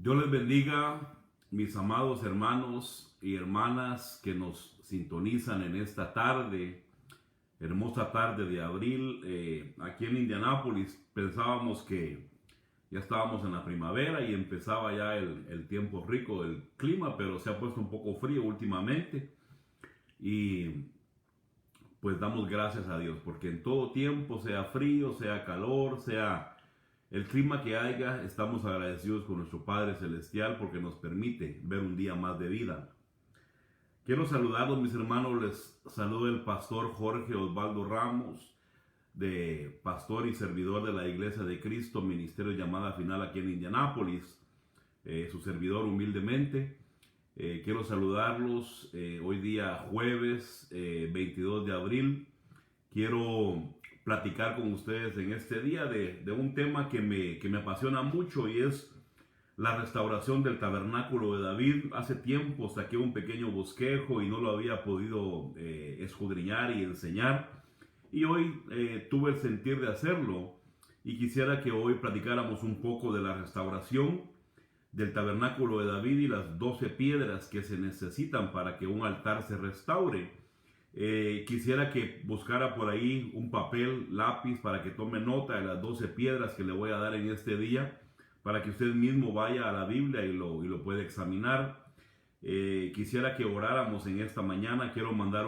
Dios les bendiga, mis amados hermanos y hermanas que nos sintonizan en esta tarde, hermosa tarde de abril. Aquí en Indianápolis pensábamos que ya estábamos en la primavera y empezaba ya el tiempo rico del clima, pero se ha puesto un poco frío últimamente y pues damos gracias a Dios porque en todo tiempo, sea frío, sea calor, sea el clima que haya, estamos agradecidos con nuestro Padre Celestial porque nos permite ver un día más de vida. Quiero saludarlos, mis hermanos. Les saluda el pastor Jorge Osvaldo Ramos, de pastor y servidor de la Iglesia de Cristo, Ministerio Llamada Final aquí en Indianápolis. Su servidor humildemente. Quiero saludarlos hoy día jueves 22 de abril. Quiero platicar con ustedes en este día de un tema que me apasiona mucho y es la restauración del tabernáculo de David. Hace tiempo saqué un pequeño bosquejo y no lo había podido escudriñar y enseñar, y hoy tuve el sentir de hacerlo y quisiera que hoy platicáramos un poco de la restauración del tabernáculo de David y las 12 piedras que se necesitan para que un altar se restaure. Quisiera que buscara por ahí un papel, lápiz, para que tome nota de las 12 piedras que le voy a dar en este día, para que usted mismo vaya a la Biblia y lo pueda examinar. Quisiera que oráramos en esta mañana. Quiero mandar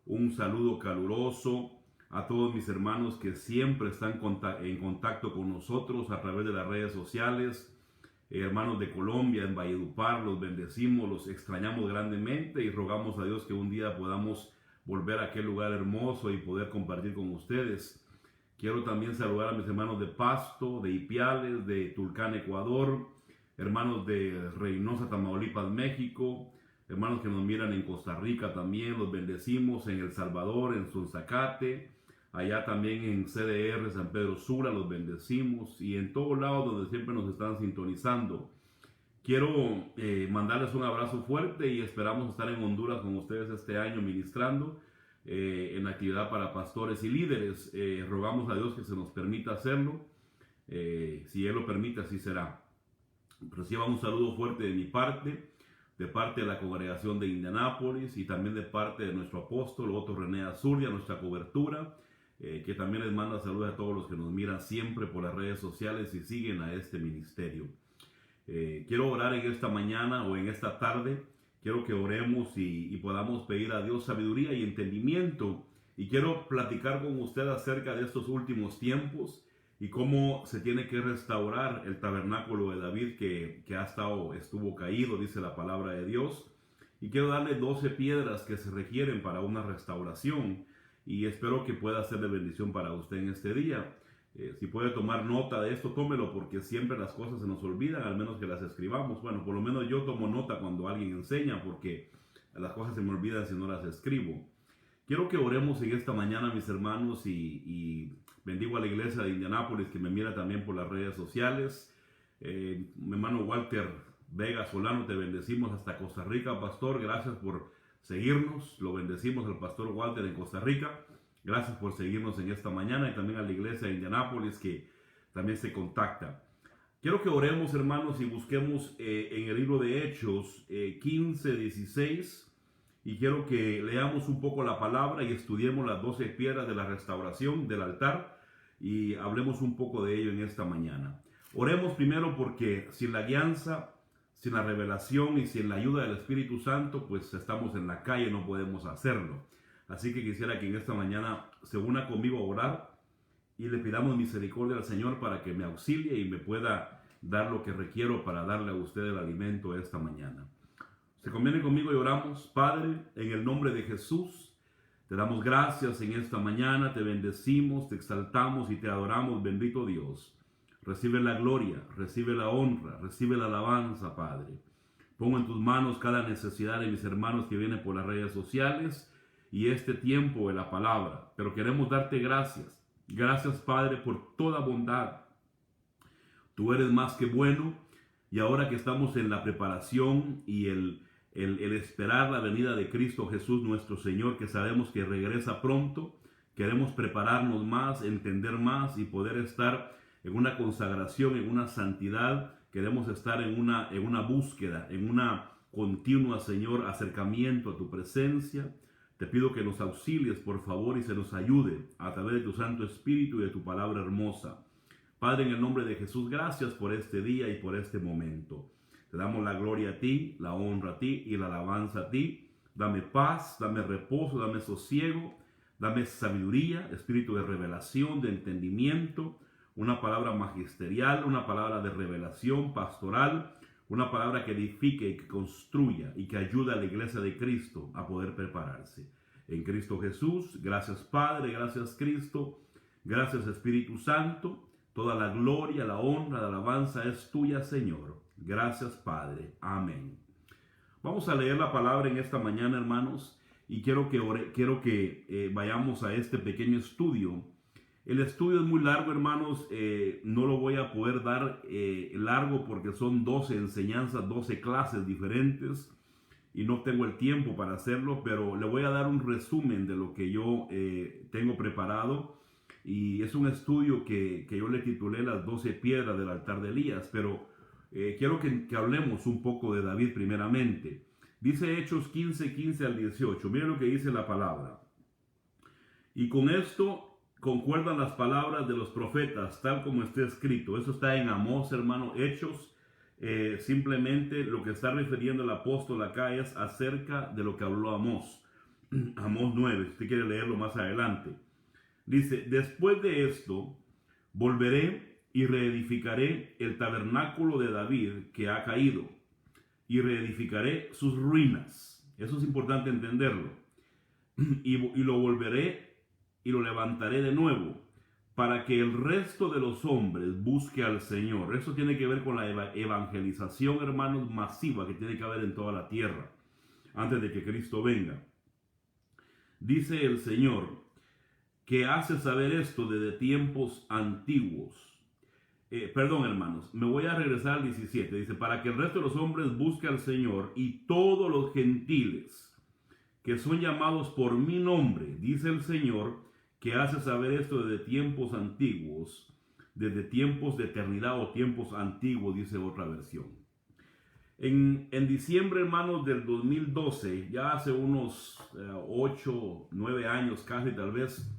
un saludo caluroso a todos mis hermanos que siempre están en contacto con nosotros a través de las redes sociales. Hermanos de Colombia, en Valledupar, los bendecimos, los extrañamos grandemente y rogamos a Dios que un día podamos volver a aquel lugar hermoso y poder compartir con ustedes. Quiero también saludar a mis hermanos de Pasto, de Ipiales, de Tulcán, Ecuador, hermanos de Reynosa, Tamaulipas, México, hermanos que nos miran en Costa Rica también, los bendecimos, en El Salvador, en Sonzacate, allá también en CDR, San Pedro Sula, los bendecimos, y en todos lados donde siempre nos están sintonizando. Quiero mandarles un abrazo fuerte y esperamos estar en Honduras con ustedes este año ministrando en actividad para pastores y líderes. Rogamos a Dios que se nos permita hacerlo. Si Él lo permite, así será. Reciba un saludo fuerte de mi parte, de parte de la congregación de Indianápolis y también de parte de nuestro apóstol Otto René Azurdia, nuestra cobertura, que también les manda saludos a todos los que nos miran siempre por las redes sociales y siguen a este ministerio. Quiero orar en esta mañana o en esta tarde. Quiero que oremos y podamos pedir a Dios sabiduría y entendimiento. Y quiero platicar con usted acerca de estos últimos tiempos y cómo se tiene que restaurar el tabernáculo de David que estuvo caído, dice la palabra de Dios. Y quiero darle 12 piedras que se requieren para una restauración. Y espero que pueda ser de bendición para usted en este día. Si puede tomar nota de esto, tómelo, porque siempre las cosas se nos olvidan, al menos que las escribamos. Bueno, por lo menos yo tomo nota cuando alguien enseña, porque las cosas se me olvidan si no las escribo. Quiero que oremos en esta mañana, mis hermanos, y bendigo a la iglesia de Indianápolis que me mira también por las redes sociales. Mi hermano Walter Vega Solano, te bendecimos hasta Costa Rica, pastor. Gracias por seguirnos. Lo bendecimos al pastor Walter en Costa Rica. Gracias por seguirnos en esta mañana y también a la iglesia de Indianápolis que también se contacta. Quiero que oremos, hermanos, y busquemos en el libro de Hechos 15, 16, y quiero que leamos un poco la palabra y estudiemos las 12 piedras de la restauración del altar y hablemos un poco de ello en esta mañana. Oremos primero porque sin la guianza, sin la revelación y sin la ayuda del Espíritu Santo, pues estamos en la calle, no podemos hacerlo. Así que quisiera que en esta mañana se una conmigo a orar y le pidamos misericordia al Señor para que me auxilie y me pueda dar lo que requiero para darle a usted el alimento esta mañana. Se conviene conmigo y oramos. Padre, en el nombre de Jesús, te damos gracias en esta mañana, te bendecimos, te exaltamos y te adoramos, bendito Dios. Recibe la gloria, recibe la honra, recibe la alabanza, Padre. Pongo en tus manos cada necesidad de mis hermanos que vienen por las redes sociales y este tiempo de la palabra, pero queremos darte gracias. Gracias, Padre, por toda bondad. Tú eres más que bueno, y ahora que estamos en la preparación y el esperar la venida de Cristo Jesús nuestro Señor, que sabemos que regresa pronto, queremos prepararnos más, entender más y poder estar en una consagración, en una santidad queremos estar en una búsqueda, en una continua, Señor, acercamiento a tu presencia. Te pido que nos auxilies, por favor, y se nos ayude a través de tu Santo Espíritu y de tu palabra hermosa. Padre, en el nombre de Jesús, gracias por este día y por este momento. Te damos la gloria a ti, la honra a ti y la alabanza a ti. Dame paz, dame reposo, dame sosiego, dame sabiduría, espíritu de revelación, de entendimiento, una palabra magisterial, una palabra de revelación pastoral, una palabra que edifique y que construya y que ayude a la iglesia de Cristo a poder prepararse. En Cristo Jesús, gracias Padre, gracias Cristo, gracias Espíritu Santo. Toda la gloria, la honra, la alabanza es tuya, Señor. Gracias, Padre. Amén. Vamos a leer la palabra en esta mañana, hermanos, y quiero que vayamos a este pequeño estudio. El estudio es muy largo, hermanos. No lo voy a poder dar largo porque son 12 enseñanzas, 12 clases diferentes y no tengo el tiempo para hacerlo, pero le voy a dar un resumen de lo que yo tengo preparado. Y es un estudio que yo le titulé Las 12 piedras del altar de Elías, pero quiero que hablemos un poco de David primeramente. Dice Hechos 15 al 18, miren lo que dice la palabra. Y con esto concuerdan las palabras de los profetas, tal como está escrito. Eso está en Amós, hermano. Hechos, simplemente lo que está refiriendo el apóstol acá es acerca de lo que habló Amós. Amós 9, si usted quiere leerlo más adelante. Dice, después de esto, volveré y reedificaré el tabernáculo de David que ha caído, y reedificaré sus ruinas. Eso es importante entenderlo. Y lo volveré y lo levantaré de nuevo, para que el resto de los hombres busque al Señor. Eso tiene que ver con la evangelización, hermanos, masiva que tiene que haber en toda la tierra, antes de que Cristo venga. Dice el Señor, que hace saber esto desde tiempos antiguos. Hermanos, me voy a regresar al 17. Dice, para que el resto de los hombres busque al Señor y todos los gentiles que son llamados por mi nombre, dice el Señor, que hace saber esto desde tiempos antiguos, desde tiempos de eternidad o tiempos antiguos, dice otra versión. En diciembre, hermanos, del 2012, ya hace unos 8, 9 años casi tal vez,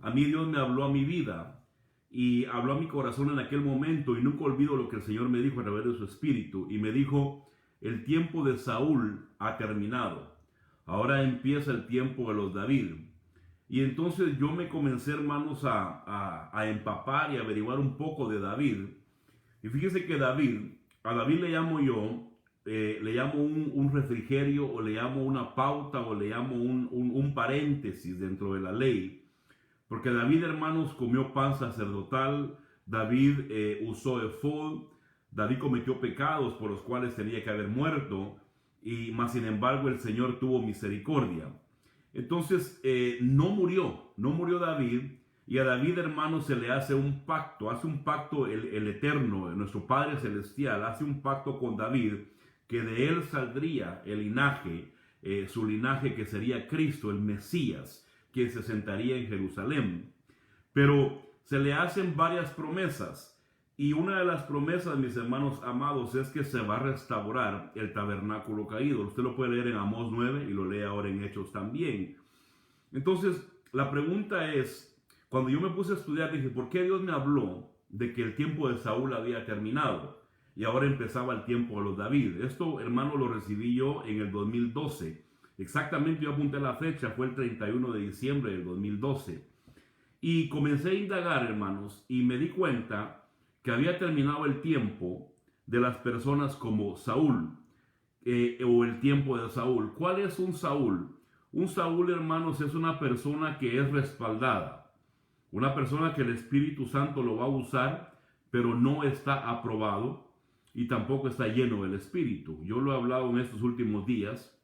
a mí Dios me habló a mi vida y habló a mi corazón en aquel momento, y nunca olvido lo que el Señor me dijo a través de su espíritu, y me dijo, el tiempo de Saúl ha terminado, ahora empieza el tiempo de los David. Y entonces yo me comencé, hermanos, a empapar y a averiguar un poco de David. Y fíjese que a David le llamo yo, le llamo un refrigerio, o le llamo una pauta, o le llamo un paréntesis dentro de la ley. Porque David, hermanos, comió pan sacerdotal, David usó efod, David cometió pecados por los cuales tenía que haber muerto, y más sin embargo el Señor tuvo misericordia. Entonces no murió David, y a David, hermanos, se le hace un pacto el Eterno, nuestro Padre Celestial, hace un pacto con David, que de él saldría el linaje, su linaje que sería Cristo, el Mesías, que se sentaría en Jerusalén. Pero se le hacen varias promesas, y una de las promesas, mis hermanos amados, es que se va a restaurar el tabernáculo caído. Usted lo puede leer en Amós 9 y lo lee ahora en Hechos también. Entonces, la pregunta es, cuando yo me puse a estudiar, dije, ¿por qué Dios me habló de que el tiempo de Saúl había terminado y ahora empezaba el tiempo de los David? Esto, hermano, lo recibí yo en el 2012. Exactamente, yo apunté la fecha, fue el 31 de diciembre del 2012. Y comencé a indagar, hermanos, y me di cuenta que había terminado el tiempo de las personas como Saúl, o el tiempo de Saúl. ¿Cuál es un Saúl? Un Saúl, hermanos, es una persona que es respaldada, una persona que el Espíritu Santo lo va a usar, pero no está aprobado y tampoco está lleno del Espíritu. Yo lo he hablado en estos últimos días.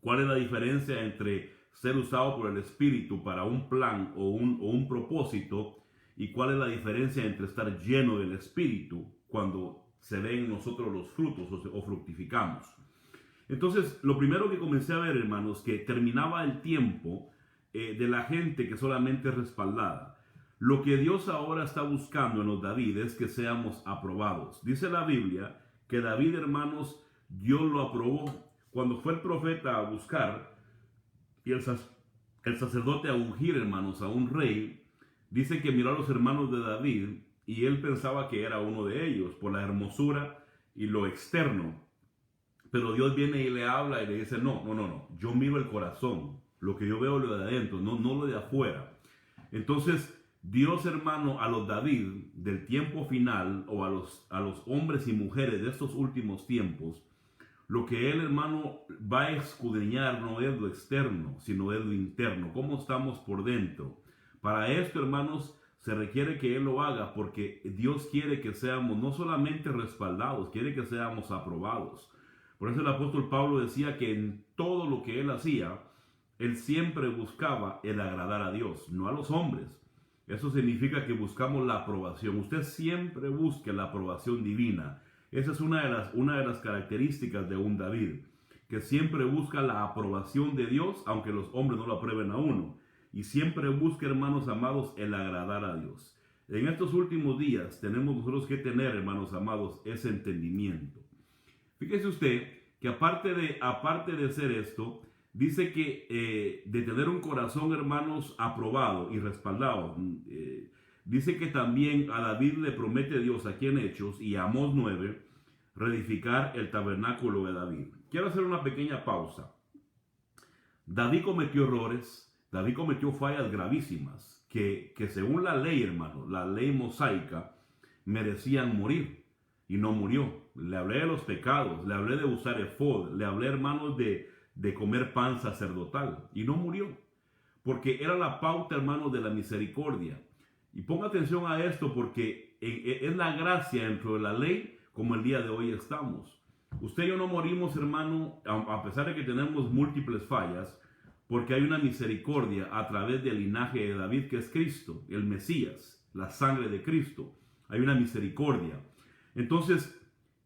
¿Cuál es la diferencia entre ser usado por el Espíritu para un plan o un propósito? ¿Y cuál es la diferencia entre estar lleno del Espíritu cuando se ven en nosotros los frutos o fructificamos? Entonces, lo primero que comencé a ver, hermanos, que terminaba el tiempo de la gente que solamente es respaldada. Lo que Dios ahora está buscando en los David es que seamos aprobados. Dice la Biblia que David, hermanos, Dios lo aprobó. Cuando fue el profeta a buscar y el sacerdote a ungir, hermanos, a un rey, dice que miró a los hermanos de David y él pensaba que era uno de ellos por la hermosura y lo externo. Pero Dios viene y le habla y le dice, no, yo miro el corazón, lo que yo veo lo de adentro, no lo de afuera. Entonces, Dios, hermano, a los David del tiempo final o a los hombres y mujeres de estos últimos tiempos, lo que él, hermano, va a escudriñar no es lo externo, sino es lo interno, cómo estamos por dentro. Para esto, hermanos, se requiere que él lo haga porque Dios quiere que seamos no solamente respaldados, quiere que seamos aprobados. Por eso el apóstol Pablo decía que en todo lo que él hacía, él siempre buscaba el agradar a Dios, no a los hombres. Eso significa que buscamos la aprobación. Usted siempre busque la aprobación divina. Esa es una de las características de un David, que siempre busca la aprobación de Dios, aunque los hombres no lo aprueben a uno. Y siempre busca, hermanos amados, el agradar a Dios. En estos últimos días tenemos nosotros que tener, hermanos amados, ese entendimiento. Fíjese usted que aparte de hacer esto, dice que de tener un corazón, hermanos, aprobado y respaldado, dice que también a David le promete Dios aquí en Hechos y a Amós 9, reedificar el tabernáculo de David. Quiero hacer una pequeña pausa. David cometió errores, David cometió fallas gravísimas, que según la ley, hermano, la ley mosaica, merecían morir y no murió. Le hablé de los pecados, le hablé de usar efod, le hablé, hermanos, de comer pan sacerdotal y no murió, porque era la pauta, hermanos, de la misericordia. Y ponga atención a esto porque es la gracia dentro de la ley como el día de hoy estamos. Usted y yo no morimos, hermano, a pesar de que tenemos múltiples fallas, porque hay una misericordia a través del linaje de David, que es Cristo, el Mesías, la sangre de Cristo. Hay una misericordia. Entonces,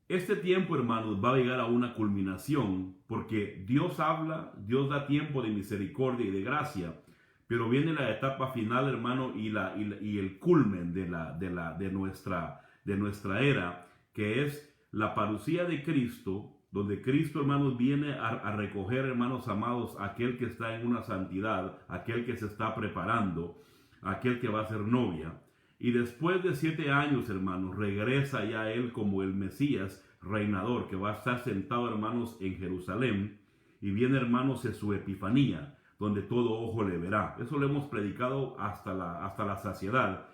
este tiempo, hermanos, va a llegar a una culminación, porque Dios habla, Dios da tiempo de misericordia y de gracia, pero viene la etapa final, hermano, y el culmen de nuestra era, que es la parucía de Cristo, donde Cristo, hermanos, viene a recoger, hermanos amados, aquel que está en una santidad, aquel que se está preparando, aquel que va a ser novia. Y después de 7 años, hermanos, regresa ya él como el Mesías reinador, que va a estar sentado, hermanos, en Jerusalén. Y viene, hermanos, en su epifanía, donde todo ojo le verá. Eso lo hemos predicado hasta la saciedad.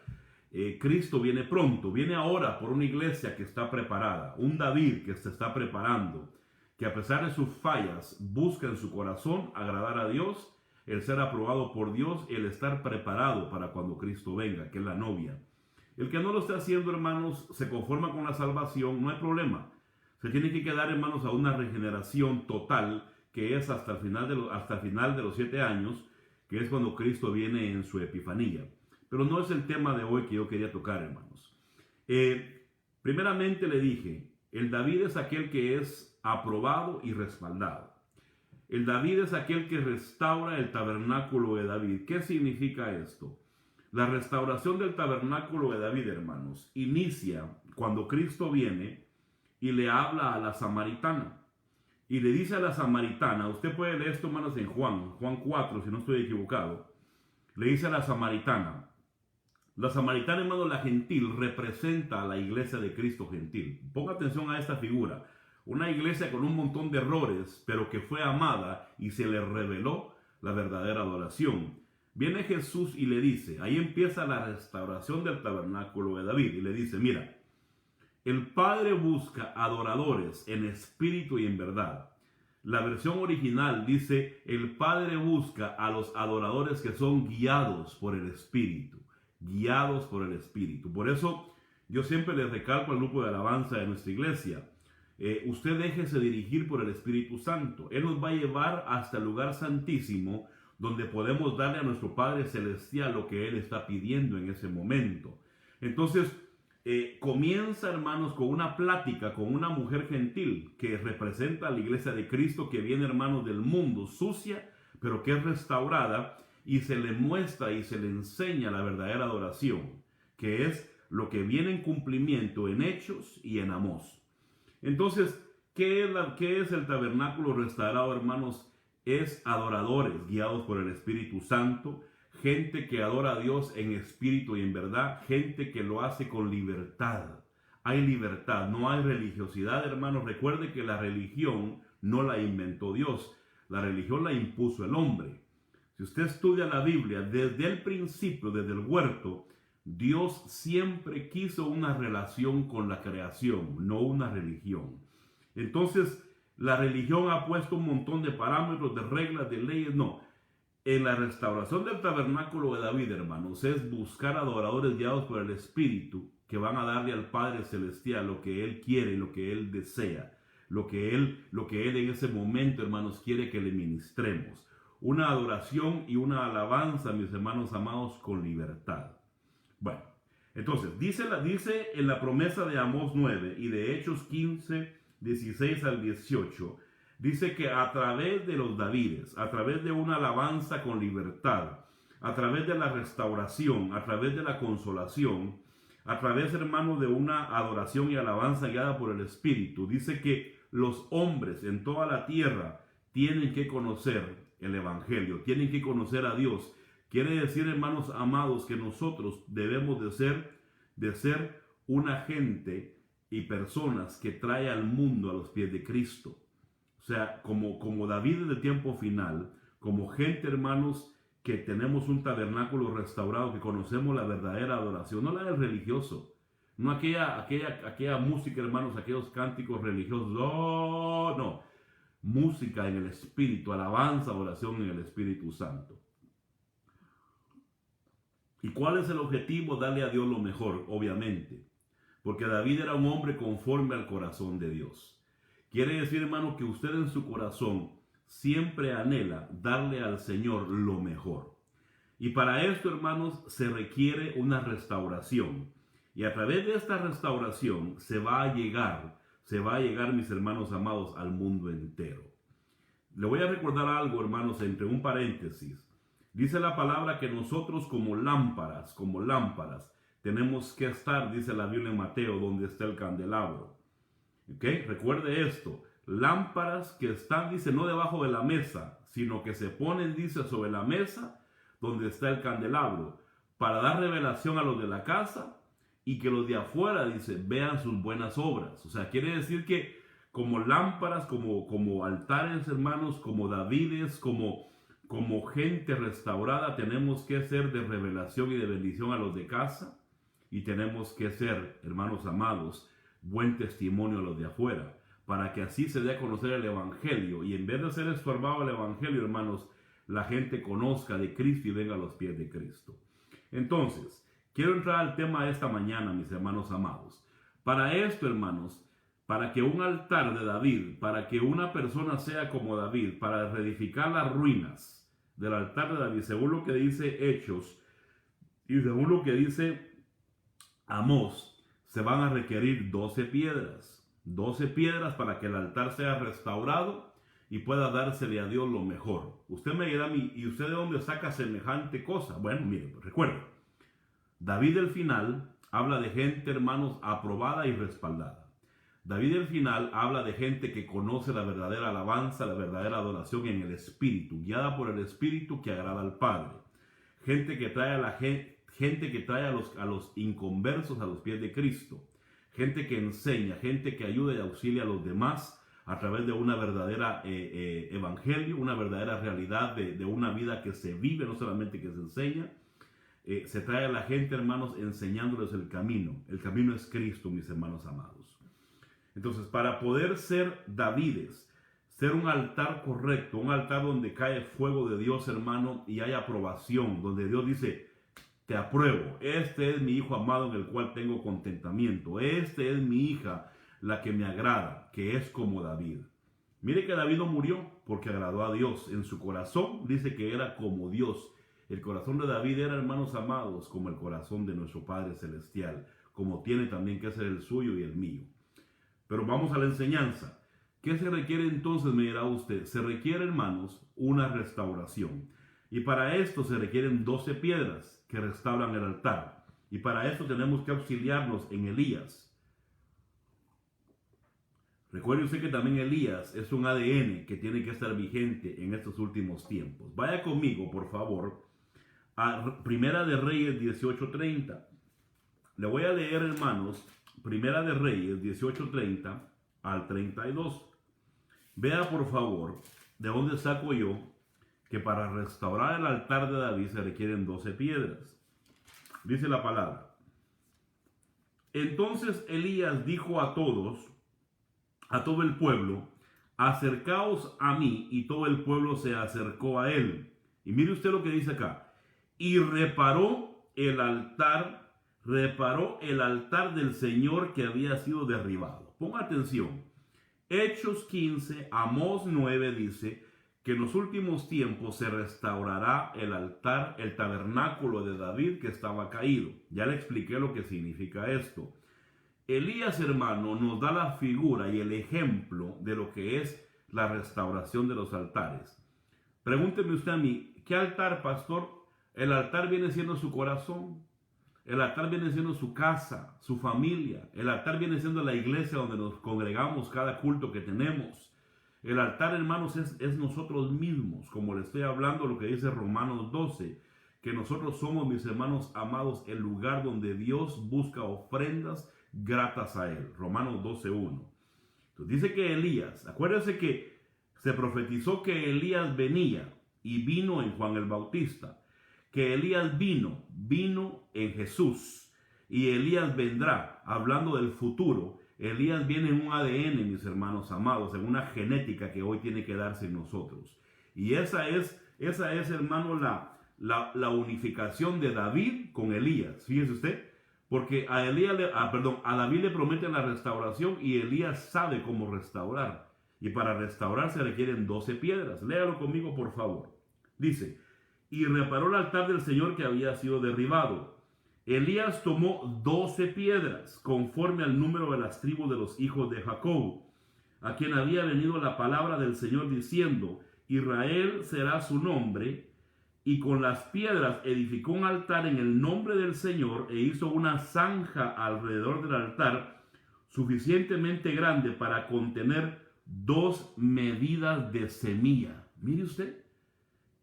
Cristo viene pronto, viene ahora por una iglesia que está preparada, un David que se está preparando, que a pesar de sus fallas busca en su corazón agradar a Dios, el ser aprobado por Dios, el estar preparado para cuando Cristo venga, que es la novia. El que no lo esté haciendo, hermanos, se conforma con la salvación, no hay problema. Se tiene que quedar, hermanos, a una regeneración total, que es hasta el final de los 7 años, que es cuando Cristo viene en su epifanía. Pero no es el tema de hoy que yo quería tocar, hermanos. Primeramente le dije, el David es aquel que es aprobado y respaldado. El David es aquel que restaura el tabernáculo de David. ¿Qué significa esto? La restauración del tabernáculo de David, hermanos, inicia cuando Cristo viene y le habla a la samaritana. Y le dice a la samaritana, usted puede leer esto, hermanos, en Juan 4, si no estoy equivocado. Le dice a la samaritana, hermano, la gentil, representa a la iglesia de Cristo gentil. Ponga atención a esta figura. Una iglesia con un montón de errores, pero que fue amada y se le reveló la verdadera adoración. Viene Jesús y le dice, ahí empieza la restauración del tabernáculo de David. Y le dice, mira, el Padre busca adoradores en espíritu y en verdad. La versión original dice, el Padre busca a los adoradores que son guiados por el Espíritu. Guiados por el Espíritu. Por eso yo siempre les recalco al grupo de alabanza de nuestra iglesia, usted déjese dirigir por el Espíritu Santo. Él nos va a llevar hasta el lugar santísimo, donde podemos darle a nuestro Padre Celestial lo que Él está pidiendo en ese momento. Entonces, comienza, hermanos, con una plática con una mujer gentil que representa a la iglesia de Cristo, que viene, hermanos, del mundo, sucia, pero que es restaurada. y se le muestra y se le enseña la verdadera adoración, que es lo que viene en cumplimiento en Hechos y en Amós. Entonces, ¿qué es el tabernáculo restaurado, hermanos? Es adoradores guiados por el Espíritu Santo, gente que adora a Dios en espíritu y en verdad, gente que lo hace con libertad. Hay libertad, no hay religiosidad, hermanos. Recuerde que la religión no la inventó Dios, la religión la impuso el hombre. Si usted estudia la Biblia, desde el principio, desde el huerto, Dios siempre quiso una relación con la creación, no una religión. Entonces, la religión ha puesto un montón de parámetros, de reglas, de leyes. No. En la restauración del tabernáculo de David, hermanos, es buscar adoradores guiados por el Espíritu que van a darle al Padre Celestial lo que Él quiere, lo que Él desea, lo que Él en ese momento, hermanos, quiere que le ministremos. Una adoración y una alabanza, mis hermanos amados, con libertad. Bueno, entonces, dice en la promesa de Amós 9 y de Hechos 15, 16 al 18, dice que a través de los Davides, a través de una alabanza con libertad, a través de la restauración, a través de la consolación, a través, hermanos, de una adoración y alabanza guiada por el Espíritu, dice que los hombres en toda la tierra tienen que conocer el Evangelio, tienen que conocer a Dios. Quiere decir, hermanos amados, que nosotros debemos de ser una gente y personas que trae al mundo a los pies de Cristo. O sea, como David en el tiempo final, como gente, hermanos, que tenemos un tabernáculo restaurado, que conocemos la verdadera adoración, no la del religioso, no aquella música, hermanos, aquellos cánticos religiosos, no, música en el Espíritu, alabanza, adoración en el Espíritu Santo. ¿Y cuál es el objetivo? Darle a Dios lo mejor, obviamente, porque David era un hombre conforme al corazón de Dios. Quiere decir, hermano, que usted en su corazón siempre anhela darle al Señor lo mejor. Y para esto, hermanos, se requiere una restauración. Y a través de esta restauración se va a llegar, mis hermanos amados, al mundo entero. Le voy a recordar algo, hermanos, entre un paréntesis. Dice la palabra que nosotros como lámparas, tenemos que estar, dice la Biblia en Mateo, donde está el candelabro. ¿Ok? Recuerde esto. Lámparas que están, dice, no debajo de la mesa, sino que se ponen, dice, sobre la mesa donde está el candelabro, para dar revelación a los de la casa y que los de afuera, dice, vean sus buenas obras. O sea, quiere decir que como lámparas, como altares, hermanos, como Davides, como gente restaurada, tenemos que ser de revelación y de bendición a los de casa, y tenemos que ser, hermanos amados, buen testimonio a los de afuera, para que así se dé a conocer el Evangelio, y en vez de ser estorbado el Evangelio, hermanos, la gente conozca de Cristo y venga a los pies de Cristo. Entonces, quiero entrar al tema de esta mañana, mis hermanos amados. Para esto, hermanos, para que un altar de David, para que una persona sea como David, para reedificar las ruinas del altar de David, según lo que dice Hechos y según lo que dice Amós, se van a requerir 12 piedras. 12 piedras para que el altar sea restaurado y pueda dársele a Dios lo mejor. Usted me dirá, ¿y usted de dónde saca semejante cosa? Bueno, mire, recuerden, David el final habla de gente, hermanos, aprobada y respaldada. David el final habla de gente que conoce la verdadera alabanza, la verdadera adoración en el Espíritu, guiada por el Espíritu que agrada al Padre. Gente que trae a los inconversos a los pies de Cristo. Gente que enseña, gente que ayuda y auxilia a los demás a través de una verdadera evangelio, una verdadera realidad de una vida que se vive, no solamente que se enseña. Se trae a la gente, hermanos, enseñándoles el camino. El camino es Cristo, mis hermanos amados. Entonces, para poder ser Davides, ser un altar correcto, un altar donde cae fuego de Dios, hermano, y hay aprobación, donde Dios dice, te apruebo, este es mi hijo amado en el cual tengo contentamiento, este es mi hija, la que me agrada, que es como David. Mire que David no murió porque agradó a Dios. En su corazón dice que era como Dios. El corazón de David era, hermanos amados, como el corazón de nuestro Padre Celestial, como tiene también que ser el suyo y el mío. Pero vamos a la enseñanza. ¿Qué se requiere entonces, me dirá usted? Se requiere, hermanos, una restauración. Y para esto se requieren 12 piedras que restauran el altar. Y para esto tenemos que auxiliarnos en Elías. Recuerde usted que también Elías es un ADN que tiene que estar vigente en estos últimos tiempos. Vaya conmigo, por favor, a Primera de Reyes 18:30. Le voy a leer, hermanos, Primera de Reyes 18:30 al 32. Vea, por favor, de dónde saco yo que para restaurar el altar de David se requieren 12 piedras. Dice la palabra. Entonces Elías dijo a todo el pueblo, acercaos a mí, y todo el pueblo se acercó a él. Y mire usted lo que dice acá. Y reparó el altar del Señor que había sido derribado. Ponga atención. Hechos 15, Amós 9 dice que en los últimos tiempos se restaurará el altar, el tabernáculo de David que estaba caído. Ya le expliqué lo que significa esto. Elías, hermano, nos da la figura y el ejemplo de lo que es la restauración de los altares. Pregúnteme usted a mí, ¿qué altar, pastor? El altar viene siendo su corazón. El altar viene siendo su casa, su familia. El altar viene siendo la iglesia donde nos congregamos cada culto que tenemos. El altar, hermanos, es nosotros mismos, como le estoy hablando, lo que dice Romanos 12, que nosotros somos, mis hermanos amados, el lugar donde Dios busca ofrendas gratas a él. Romanos 12:1. Entonces dice que Elías, acuérdense que se profetizó que Elías venía y vino en Juan el Bautista, que Elías vino en Jesús, y Elías vendrá, hablando del futuro. Elías viene en un ADN, mis hermanos amados, en una genética que hoy tiene que darse en nosotros. Y esa es hermano, la unificación de David con Elías. Fíjese usted, porque a David le prometen la restauración y Elías sabe cómo restaurar. Y para restaurar se requieren 12 piedras. Léalo conmigo, por favor. Dice, y reparó el altar del Señor que había sido derribado. Elías tomó 12 piedras, conforme al número de las tribus de los hijos de Jacob, a quien había venido la palabra del Señor diciendo, Israel será su nombre, y con las piedras edificó un altar en el nombre del Señor e hizo una zanja alrededor del altar suficientemente grande para contener 2 medidas de semilla. Mire usted,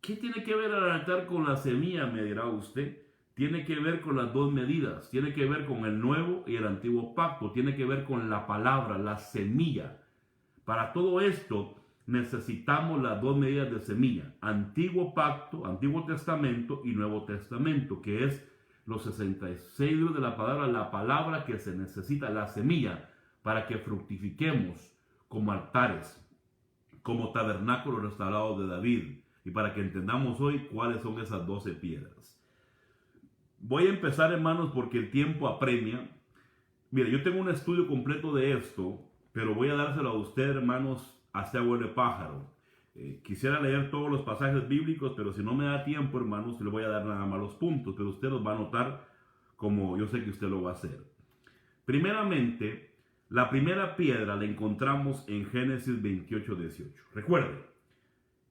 ¿qué tiene que ver el altar con la semilla? Me dirá usted. Tiene que ver con las 2 medidas, tiene que ver con el nuevo y el antiguo pacto, tiene que ver con la palabra, la semilla. Para todo esto necesitamos las 2 medidas de semilla, antiguo pacto, antiguo testamento y nuevo testamento, que es los 66 libros de la palabra que se necesita, la semilla, para que fructifiquemos como altares, como tabernáculo restaurado de David, y para que entendamos hoy cuáles son esas 12 piedras. Voy a empezar, hermanos, porque el tiempo apremia. Mira, yo tengo un estudio completo de esto, pero voy a dárselo a usted, hermanos, hacia huele pájaro. Quisiera leer todos los pasajes bíblicos, pero si no me da tiempo, hermanos, le voy a dar nada más los puntos, pero usted los va a notar como yo sé que usted lo va a hacer. Primeramente, la primera piedra la encontramos en Génesis 28:18. Recuerde,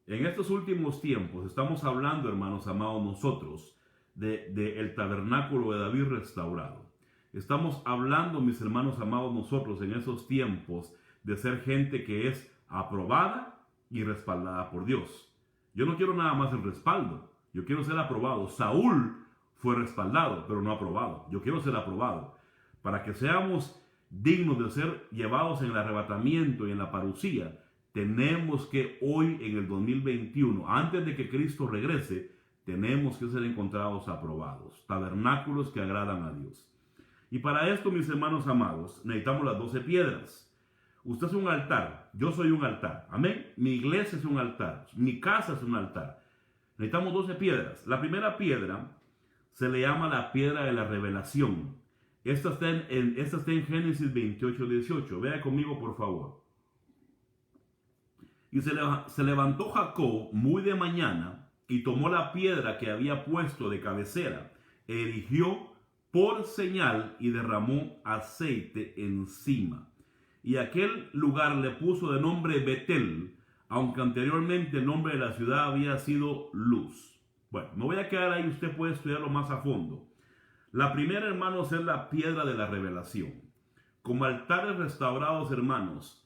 en estos últimos tiempos estamos hablando, hermanos amados, nosotros, de el tabernáculo de David restaurado. Estamos hablando, mis hermanos amados, nosotros en esos tiempos de ser gente que es aprobada y respaldada por Dios. Yo no quiero nada más el respaldo, yo quiero ser aprobado. Saúl fue respaldado, pero no aprobado. Yo quiero ser aprobado. Para que seamos dignos de ser llevados en el arrebatamiento y en la parucía, tenemos que hoy, en el 2021, antes de que Cristo regrese, tenemos que ser encontrados aprobados, tabernáculos que agradan a Dios. Y para esto, mis hermanos amados, necesitamos las 12 piedras. Usted es un altar, yo soy un altar, amén. Mi iglesia es un altar, mi casa es un altar. Necesitamos 12 piedras. La primera piedra se le llama la piedra de la revelación. Esta está en Génesis 28:18. Vea conmigo, por favor. Y se levantó Jacob muy de mañana y tomó la piedra que había puesto de cabecera, erigió por señal y derramó aceite encima. Y aquel lugar le puso de nombre Betel, aunque anteriormente el nombre de la ciudad había sido Luz. Bueno, me voy a quedar ahí, usted puede estudiarlo más a fondo. La primera, hermanos, es la piedra de la revelación. Como altares restaurados, hermanos,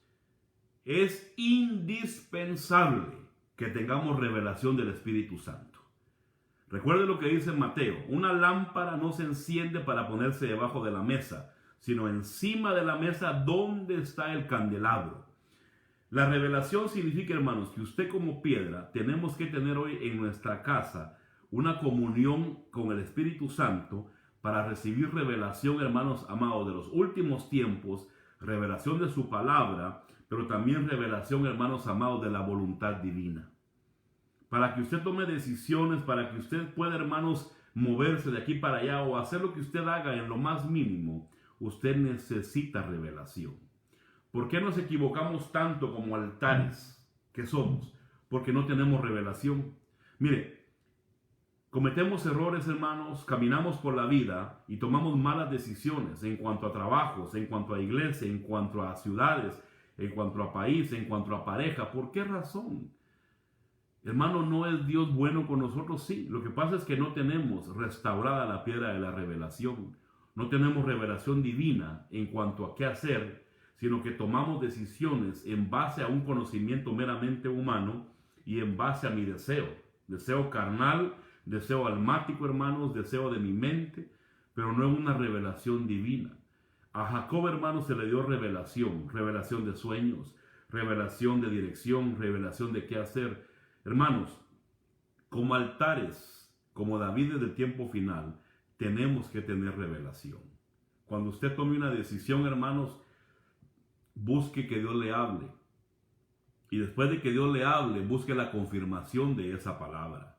es indispensable que tengamos revelación del Espíritu Santo. Recuerde lo que dice Mateo: una lámpara no se enciende para ponerse debajo de la mesa, sino encima de la mesa donde está el candelabro. La revelación significa, hermanos, que usted como piedra tenemos que tener hoy en nuestra casa una comunión con el Espíritu Santo para recibir revelación, hermanos amados, de los últimos tiempos, revelación de su palabra, pero también revelación, hermanos amados, de la voluntad divina. Para que usted tome decisiones, para que usted pueda, hermanos, moverse de aquí para allá o hacer lo que usted haga en lo más mínimo, usted necesita revelación. ¿Por qué nos equivocamos tanto como altares que somos? Porque no tenemos revelación. Mire, cometemos errores, hermanos, caminamos por la vida y tomamos malas decisiones en cuanto a trabajos, en cuanto a iglesia, en cuanto a ciudades, en cuanto a país, en cuanto a pareja. ¿Por qué razón? Hermano, ¿no es Dios bueno con nosotros? Sí. Lo que pasa es que no tenemos restaurada la piedra de la revelación. No tenemos revelación divina en cuanto a qué hacer, sino que tomamos decisiones en base a un conocimiento meramente humano y en base a mi deseo carnal, deseo almático, hermanos, deseo de mi mente, pero no es una revelación divina. A Jacob, hermanos, se le dio revelación de sueños, revelación de dirección, revelación de qué hacer. Hermanos, como altares, como David desde el tiempo final, tenemos que tener revelación. Cuando usted tome una decisión, hermanos, busque que Dios le hable. Y después de que Dios le hable, busque la confirmación de esa palabra.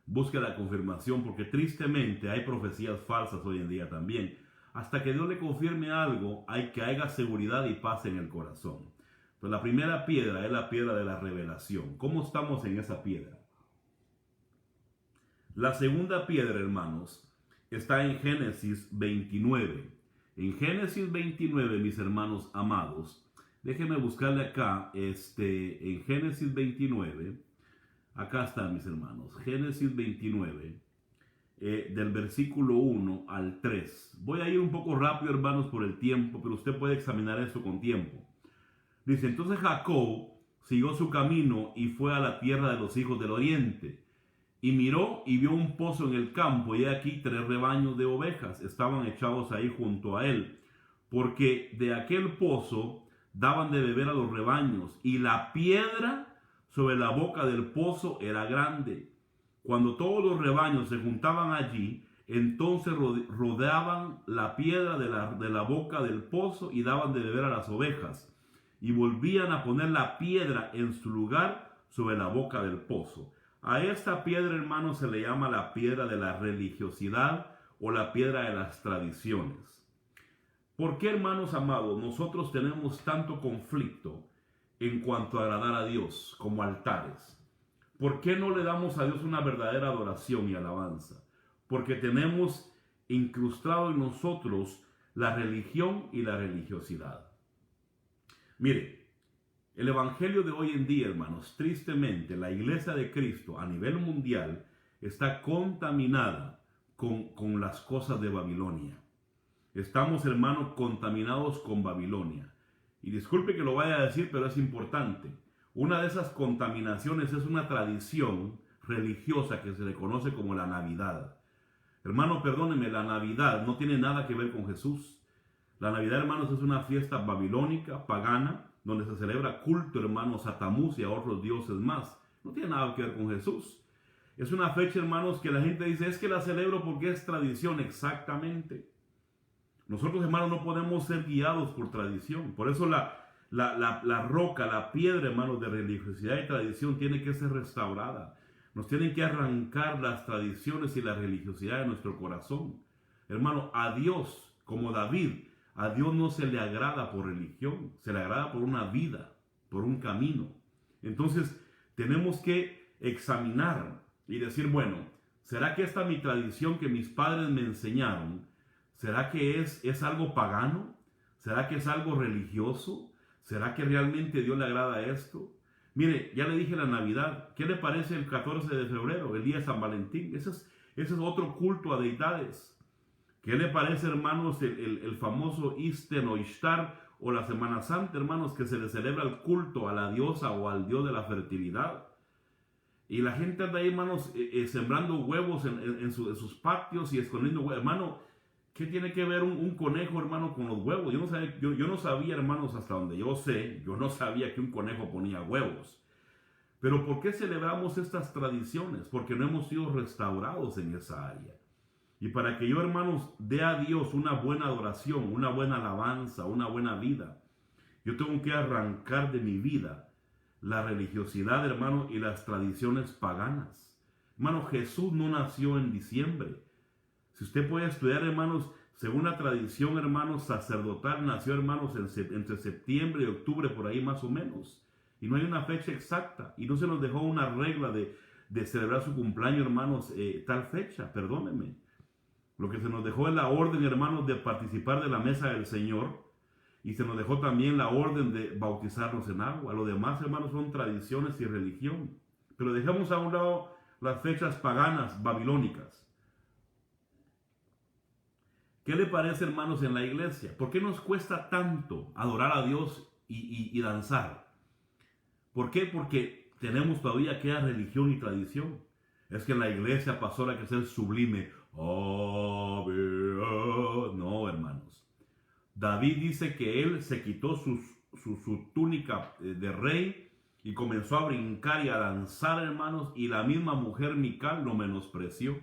Busque la confirmación, porque tristemente hay profecías falsas hoy en día también. Hasta que Dios le confirme algo, hay que haya seguridad y paz en el corazón. Pues la primera piedra es la piedra de la revelación. ¿Cómo estamos en esa piedra? La segunda piedra, hermanos, está en Génesis 29. En Génesis 29, mis hermanos amados, déjenme buscarle acá, en Génesis 29, acá está, mis hermanos, Génesis 29, del versículo 1 al 3. Voy a ir un poco rápido, hermanos, por el tiempo, pero usted puede examinar eso con tiempo. Dice: entonces Jacob siguió su camino y fue a la tierra de los hijos del oriente. Y miró y vio un pozo en el campo, y aquí 3 rebaños de ovejas estaban echados ahí junto a él, porque de aquel pozo daban de beber a los rebaños, y la piedra sobre la boca del pozo era grande. Cuando todos los rebaños se juntaban allí, entonces rodeaban la piedra de la boca del pozo y daban de beber a las ovejas, y volvían a poner la piedra en su lugar sobre la boca del pozo. A esta piedra, hermanos, se le llama la piedra de la religiosidad o la piedra de las tradiciones. ¿Por qué, hermanos amados, nosotros tenemos tanto conflicto en cuanto a agradar a Dios como altares? ¿Por qué no le damos a Dios una verdadera adoración y alabanza? Porque tenemos incrustado en nosotros la religión y la religiosidad. Mire, el evangelio de hoy en día, hermanos, tristemente, la iglesia de Cristo a nivel mundial está contaminada con las cosas de Babilonia. Estamos, hermanos, contaminados con Babilonia. Y disculpe que lo vaya a decir, pero es importante. Una de esas contaminaciones es una tradición religiosa que se le conoce como la Navidad. Hermano, perdóneme, la Navidad no tiene nada que ver con Jesús. La Navidad, hermanos, es una fiesta babilónica, pagana, donde se celebra culto, hermanos, a Tamuz y a otros dioses más. No tiene nada que ver con Jesús. Es una fecha, hermanos, que la gente dice: es que la celebro porque es tradición. Exactamente. Nosotros, hermanos, no podemos ser guiados por tradición. Por eso la roca, la piedra, hermanos, de religiosidad y tradición tiene que ser restaurada. Nos tienen que arrancar las tradiciones y la religiosidad de nuestro corazón. Hermano, a Dios, como David, a Dios no se le agrada por religión, se le agrada por una vida, por un camino. Entonces, tenemos que examinar y decir: bueno, ¿será que esta mi tradición que mis padres me enseñaron, será que es algo pagano? ¿Será que es algo religioso? ¿Será que realmente Dios le agrada esto? Mire, ya le dije la Navidad. ¿Qué le parece el 14 de febrero, el día de San Valentín? Ese es otro culto a deidades. ¿Qué le parece, hermanos, el famoso Isten o Ishtar o la Semana Santa, hermanos, que se le celebra el culto a la diosa o al dios de la fertilidad? Y la gente anda ahí, hermanos, sembrando huevos en sus patios y escondiendo huevos. Hermano, ¿qué tiene que ver un conejo, hermano, con los huevos? Yo no sabía, hermanos, hasta donde yo sé, yo no sabía que un conejo ponía huevos. Pero ¿por qué celebramos estas tradiciones? Porque no hemos sido restaurados en esa área. Y para que yo, hermanos, dé a Dios una buena adoración, una buena alabanza, una buena vida, yo tengo que arrancar de mi vida la religiosidad, hermano, y las tradiciones paganas. Hermano, Jesús no nació en diciembre. Si usted puede estudiar, hermanos, según la tradición, hermanos, sacerdotal, nació, hermanos, entre septiembre y octubre, por ahí más o menos. Y no hay una fecha exacta. Y no se nos dejó una regla de celebrar su cumpleaños, hermanos, tal fecha, perdónenme. Lo que se nos dejó es la orden, hermanos, de participar de la mesa del Señor. Y se nos dejó también la orden de bautizarnos en agua. Lo demás, hermanos, son tradiciones y religión. Pero dejamos a un lado las fechas paganas, babilónicas. ¿Qué le parece, hermanos, en la iglesia? ¿Por qué nos cuesta tanto adorar a Dios y danzar? ¿Por qué? Porque tenemos todavía aquella religión y tradición. Es que en la iglesia, pastor, hay que ser sublime. No, hermanos. David dice que él se quitó su túnica de rey y comenzó a brincar y a danzar, hermanos, y la misma mujer Mical lo menospreció.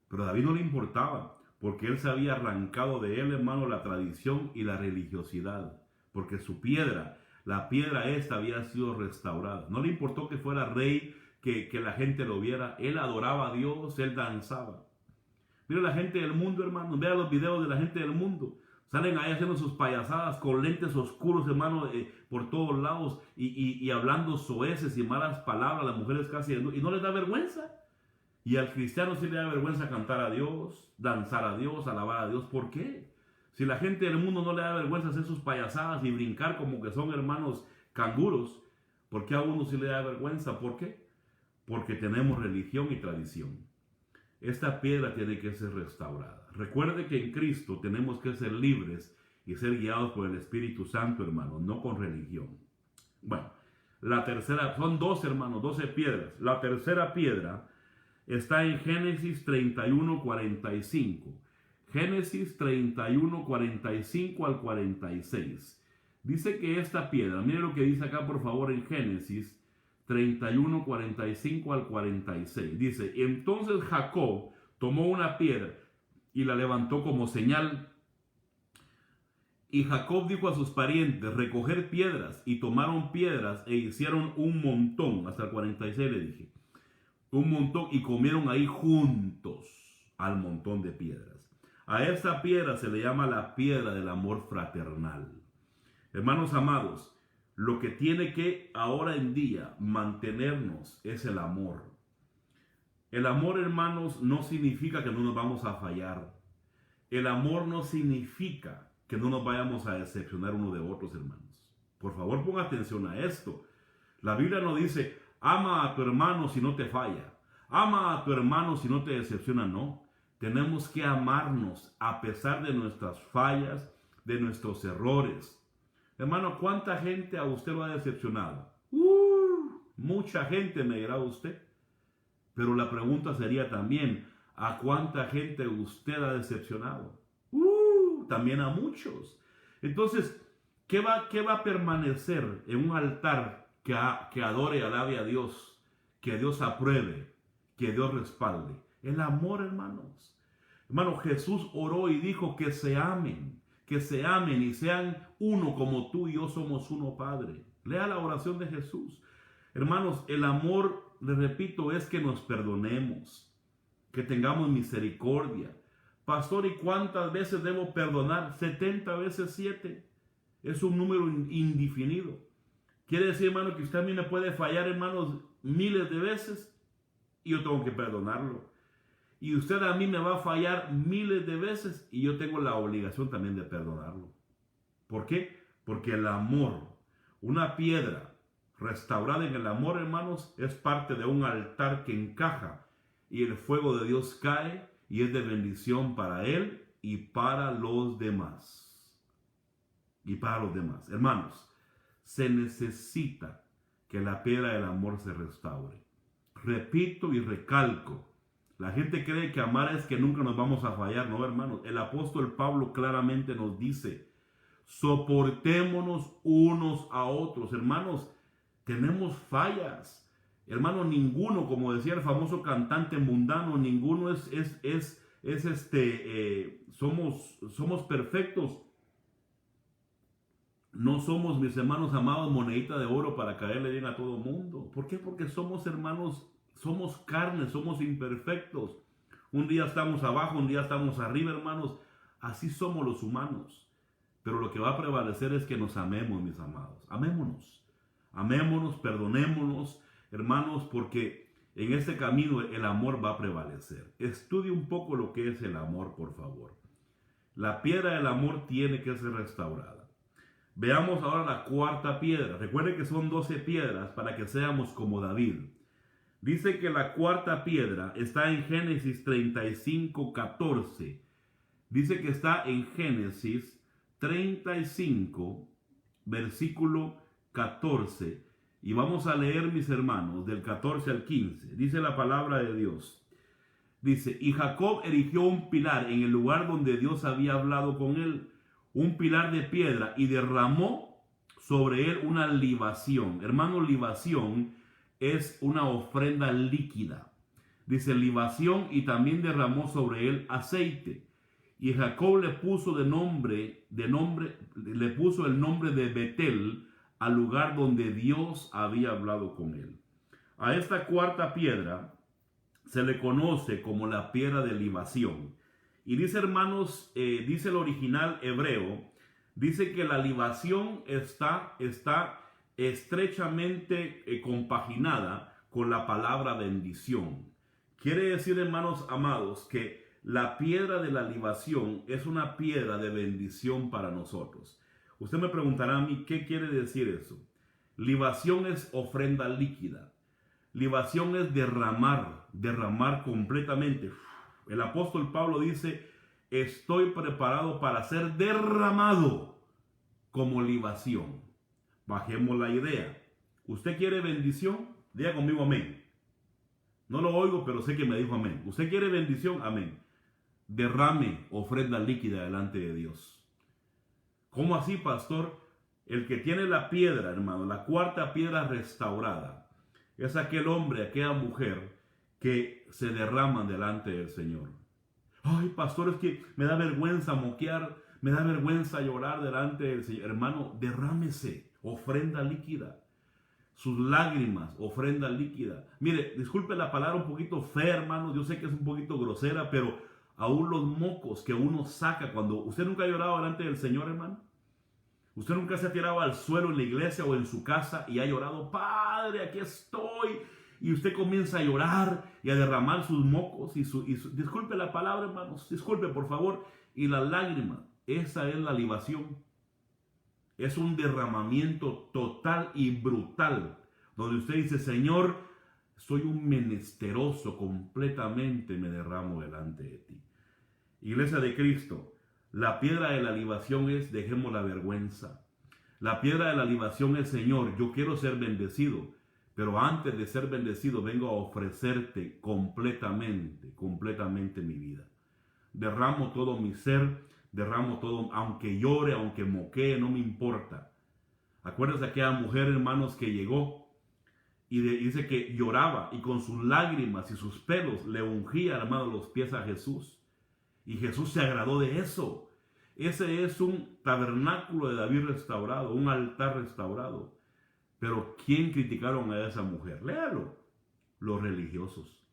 Pero a David no le importaba, porque él se había arrancado de él, hermano, la tradición y la religiosidad, porque su piedra, la piedra esta, había sido restaurada. No le importó que fuera rey, que la gente lo viera. Él adoraba a Dios, él danzaba. Mira la gente del mundo, hermano, vea los videos de la gente del mundo. Salen ahí haciendo sus payasadas con lentes oscuros, hermano, por todos lados y hablando soeces y malas palabras, las mujeres casi, y no les da vergüenza. Y al cristiano sí le da vergüenza cantar a Dios, danzar a Dios, alabar a Dios. ¿Por qué? Si la gente del mundo no le da vergüenza hacer sus payasadas y brincar como que son hermanos canguros, ¿por qué a uno sí le da vergüenza? ¿Por qué? Porque tenemos religión y tradición. Esta piedra tiene que ser restaurada. Recuerde que en Cristo tenemos que ser libres y ser guiados por el Espíritu Santo, hermano, no con religión. Bueno, la tercera, son 12, hermanos, 12 piedras. La tercera piedra está en Génesis 31:45. Génesis 31:45 al 46. Dice que esta piedra, mire lo que dice acá por favor en Génesis 31:45 al 46. Dice, entonces Jacob tomó una piedra y la levantó como señal. Y Jacob dijo a sus parientes, recoger piedras, y tomaron piedras e hicieron un montón. Hasta el 46 le dije. Un montón, y comieron ahí juntos al montón de piedras. A esta piedra se le llama la piedra del amor fraternal. Hermanos amados, lo que tiene que ahora en día mantenernos es el amor. El amor, hermanos, no significa que no nos vamos a fallar. El amor no significa que no nos vayamos a decepcionar uno de otros, hermanos. Por favor, ponga atención a esto. La Biblia no dice, ama a tu hermano si no te falla. Ama a tu hermano si no te decepciona, no. Tenemos que amarnos a pesar de nuestras fallas, de nuestros errores. Hermano, ¿cuánta gente a usted lo ha decepcionado? Mucha gente, me dirá usted. Pero la pregunta sería también, ¿a cuánta gente usted ha decepcionado? También a muchos. Entonces, ¿qué va a permanecer en un altar que adore y alabe a Dios, que Dios apruebe, que Dios respalde? El amor, hermanos. Hermano, Jesús oró y dijo que se amen y sean uno como tú y yo somos uno, Padre. Lea la oración de Jesús. Hermanos, el amor, les repito, es que nos perdonemos, que tengamos misericordia. Pastor, ¿y cuántas veces debo perdonar? 70 veces 7. Es un número indefinido. Quiere decir, hermano, que usted a mí me puede fallar, hermanos, miles de veces y yo tengo que perdonarlo. Y usted a mí me va a fallar miles de veces y yo tengo la obligación también de perdonarlo. ¿Por qué? Porque el amor, una piedra restaurada en el amor, hermanos, es parte de un altar que encaja y el fuego de Dios cae y es de bendición para él y para los demás. Y para los demás. Hermanos, se necesita que la piedra del amor se restaure. Repito y recalco, la gente cree que amar es que nunca nos vamos a fallar. No, hermanos, el apóstol Pablo claramente nos dice, soportémonos unos a otros. Hermanos, tenemos fallas. Hermano, ninguno, como decía el famoso cantante mundano, ninguno somos perfectos. No somos, mis hermanos amados, monedita de oro para caerle bien a todo mundo. ¿Por qué? Porque somos hermanos, somos carne, somos imperfectos. Un día estamos abajo, un día estamos arriba, hermanos. Así somos los humanos. Pero lo que va a prevalecer es que nos amemos, mis amados. Amémonos. Amémonos, perdonémonos, hermanos, porque en este camino el amor va a prevalecer. Estudie un poco lo que es el amor, por favor. La piedra del amor tiene que ser restaurada. Veamos ahora la cuarta piedra. Recuerden que son 12 piedras para que seamos como David. Dice que la cuarta piedra está en Génesis 35:14. Dice que está en Génesis 35, versículo 14. Y vamos a leer, mis hermanos, del 14 al 15. Dice la palabra de Dios. Dice, y Jacob erigió un pilar en el lugar donde Dios había hablado con él, un pilar de piedra, y derramó sobre él una libación. Hermano, libación es una ofrenda líquida. Dice libación, y también derramó sobre él aceite. Y Jacob le puso el nombre de Betel, al lugar donde Dios había hablado con él. A esta cuarta piedra se le conoce como la piedra de libación. Y dice, hermanos, dice el original hebreo, dice que la libación está estrechamente compaginada con la palabra bendición. Quiere decir, hermanos amados, que la piedra de la libación es una piedra de bendición para nosotros. Usted me preguntará a mí, ¿qué quiere decir eso? Libación es ofrenda líquida. Libación es derramar completamente. El apóstol Pablo dice, estoy preparado para ser derramado como libación. Bajemos la idea. ¿Usted quiere bendición? Diga conmigo amén. No lo oigo, pero sé que me dijo amén. ¿Usted quiere bendición? Amén. Derrame ofrenda líquida delante de Dios. ¿Cómo así, pastor? El que tiene la piedra, hermano, la cuarta piedra restaurada, es aquel hombre, aquella mujer que se derraman delante del Señor. Ay, pastor, es que me da vergüenza moquear, me da vergüenza llorar delante del Señor. Hermano, derrámese, ofrenda líquida. Sus lágrimas, ofrenda líquida. Mire, disculpe la palabra un poquito fea, hermano, yo sé que es un poquito grosera, pero aún los mocos que uno saca cuando... ¿Usted nunca ha llorado delante del Señor, hermano? ¿Usted nunca se ha tirado al suelo en la iglesia o en su casa y ha llorado? Padre, aquí estoy. Y usted comienza a llorar y a derramar sus mocos disculpe la palabra, hermanos, disculpe por favor, y las lágrimas. Esa es la libación. Es un derramamiento total y brutal, donde usted dice, Señor, soy un menesteroso, completamente me derramo delante de ti. Iglesia de Cristo, la piedra de la libación es, dejemos la vergüenza. La piedra de la libación es, Señor, yo quiero ser bendecido, pero antes de ser bendecido vengo a ofrecerte completamente mi vida. Derramo todo mi ser, derramo todo, aunque llore, aunque moquee, no me importa. Acuérdense de aquella mujer, hermanos, que llegó y dice que lloraba y con sus lágrimas y sus pelos le ungía, hermano, los pies a Jesús. Y Jesús se agradó de eso. Ese es un tabernáculo de David restaurado, un altar restaurado. Pero ¿quién criticaron a esa mujer? Léalo. Los religiosos.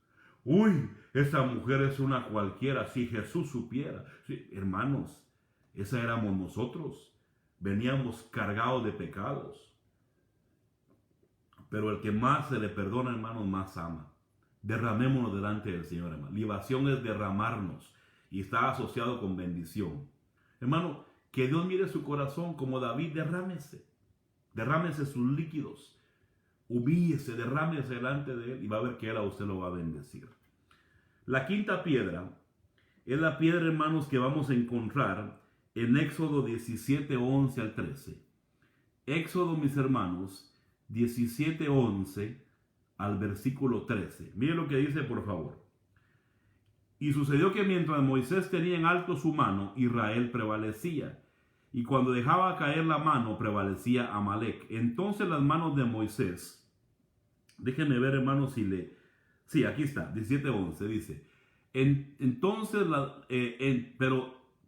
Uy, esa mujer es una cualquiera. Si Jesús supiera. Sí, hermanos, esa éramos nosotros. Veníamos cargados de pecados. Pero el que más se le perdona, hermanos, más ama. Derramémonos delante del Señor, hermano. Libación es derramarnos y está asociado con bendición. Hermano, que Dios mire su corazón como David, derrámese sus líquidos. humíllese, derrámese delante de él y va a ver que él a usted lo va a bendecir. La quinta piedra es la piedra, hermanos, que vamos a encontrar en Éxodo 17, 11 al 13. Éxodo, mis hermanos, 17, 11 al versículo 13. Miren lo que dice, por favor. Y sucedió que mientras Moisés tenía en alto su mano, Israel prevalecía. Y cuando dejaba caer la mano, prevalecía Amalek. Entonces las manos de Moisés, déjenme ver, hermanos, si le... Sí, aquí está, 17:11, dice.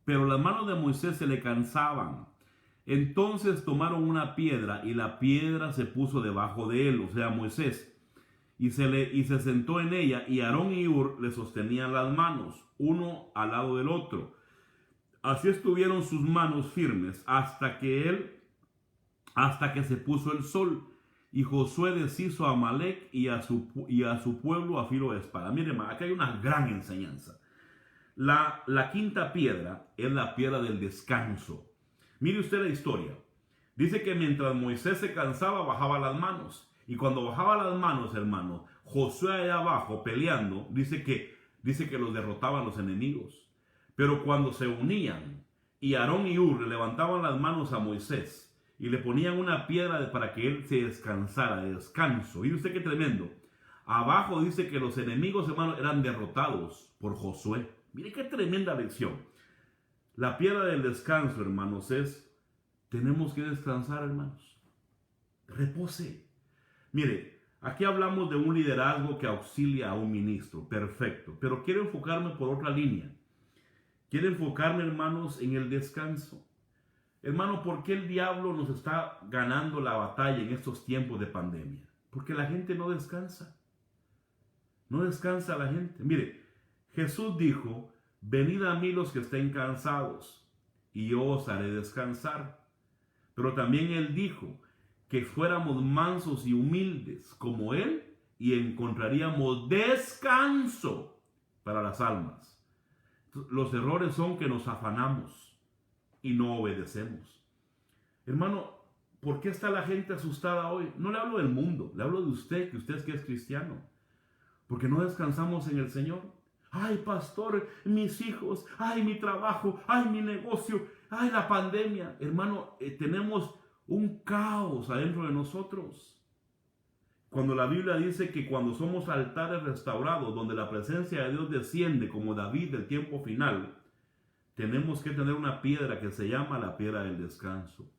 Pero las manos de Moisés se le cansaban. Entonces tomaron una piedra y la piedra se puso debajo de él, o sea, Moisés. Y se sentó en ella, y Aarón y Hur le sostenían las manos, uno al lado del otro. Así estuvieron sus manos firmes hasta que se puso el sol. Y Josué deshizo a Amalek y a su pueblo a filo de espada. Miren, aquí hay una gran enseñanza. La quinta piedra es la piedra del descanso. Mire usted la historia. Dice que mientras Moisés se cansaba, bajaba las manos. Y cuando bajaba las manos, hermano, Josué allá abajo peleando, dice que los derrotaban los enemigos. Pero cuando se unían y Aarón y Hur le levantaban las manos a Moisés y le ponían una piedra para que él se descansara, de descanso. Y usted qué tremendo. Abajo dice que los enemigos, hermanos, eran derrotados por Josué. Mire qué tremenda lección. La piedra del descanso, hermanos, tenemos que descansar, hermanos. Repose. Mire, aquí hablamos de un liderazgo que auxilia a un ministro. Perfecto. Pero quiero enfocarme por otra línea. Quiero enfocarme, hermanos, en el descanso. Hermano, ¿por qué el diablo nos está ganando la batalla en estos tiempos de pandemia? Porque la gente no descansa. No descansa la gente. Mire, Jesús dijo, venid a mí los que estén cansados, y yo os haré descansar. Pero también él dijo que fuéramos mansos y humildes como él, y encontraríamos descanso para las almas. Los errores son que nos afanamos y no obedecemos. Hermano, ¿por qué está la gente asustada hoy? No le hablo del mundo, le hablo de usted, que es cristiano. Porque no descansamos en el Señor. Ay, pastor, mis hijos, ay, mi trabajo, ay, mi negocio, ay, la pandemia. Hermano, tenemos un caos adentro de nosotros. Cuando la Biblia dice que cuando somos altares restaurados, donde la presencia de Dios desciende como David del tiempo final, tenemos que tener una piedra que se llama la piedra del descanso.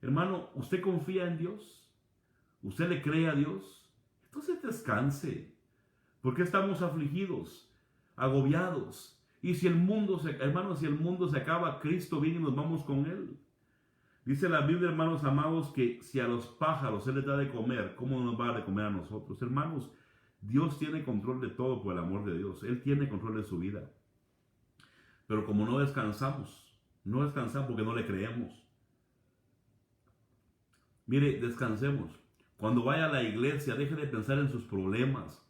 Hermano, ¿usted confía en Dios? ¿Usted le cree a Dios? Entonces descanse. ¿Por qué estamos afligidos, agobiados? Y si el mundo se acaba, Cristo viene y nos vamos con Él. Dice la Biblia, hermanos amados, que si a los pájaros Él les da de comer, ¿cómo nos va a dar de comer a nosotros? Hermanos, Dios tiene control de todo por el amor de Dios. Él tiene control de su vida. Pero como no descansamos porque no le creemos. Mire, descansemos. Cuando vaya a la iglesia, deje de pensar en sus problemas,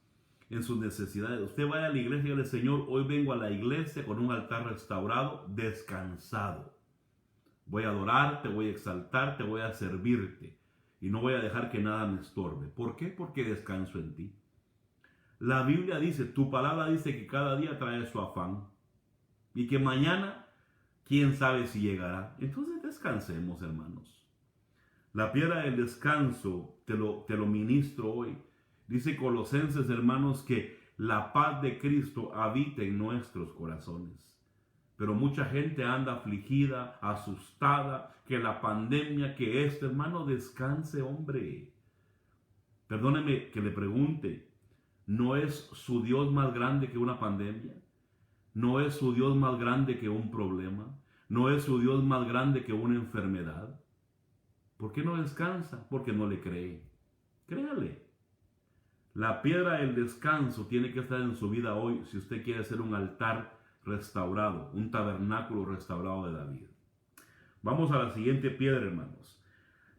en sus necesidades. Usted vaya a la iglesia y dígale, Señor, hoy vengo a la iglesia con un altar restaurado, descansado. Voy a adorarte, voy a exaltarte, voy a servirte. Y no voy a dejar que nada me estorbe. ¿Por qué? Porque descanso en ti. La Biblia dice, tu palabra dice que cada día trae su afán. Y que mañana, quién sabe si llegará. Entonces descansemos, hermanos. La piedra del descanso, te lo ministro hoy. Dice Colosenses, hermanos, que la paz de Cristo habita en nuestros corazones. Pero mucha gente anda afligida, asustada, que la pandemia, que esto, hermano, descanse, hombre. Perdóneme que le pregunte, ¿no es su Dios más grande que una pandemia? ¿No es su Dios más grande que un problema? ¿No es su Dios más grande que una enfermedad? ¿Por qué no descansa? Porque no le cree. Créale. La piedra del descanso tiene que estar en su vida hoy si usted quiere ser un altar restaurado, un tabernáculo restaurado de David. Vamos a la siguiente piedra, hermanos.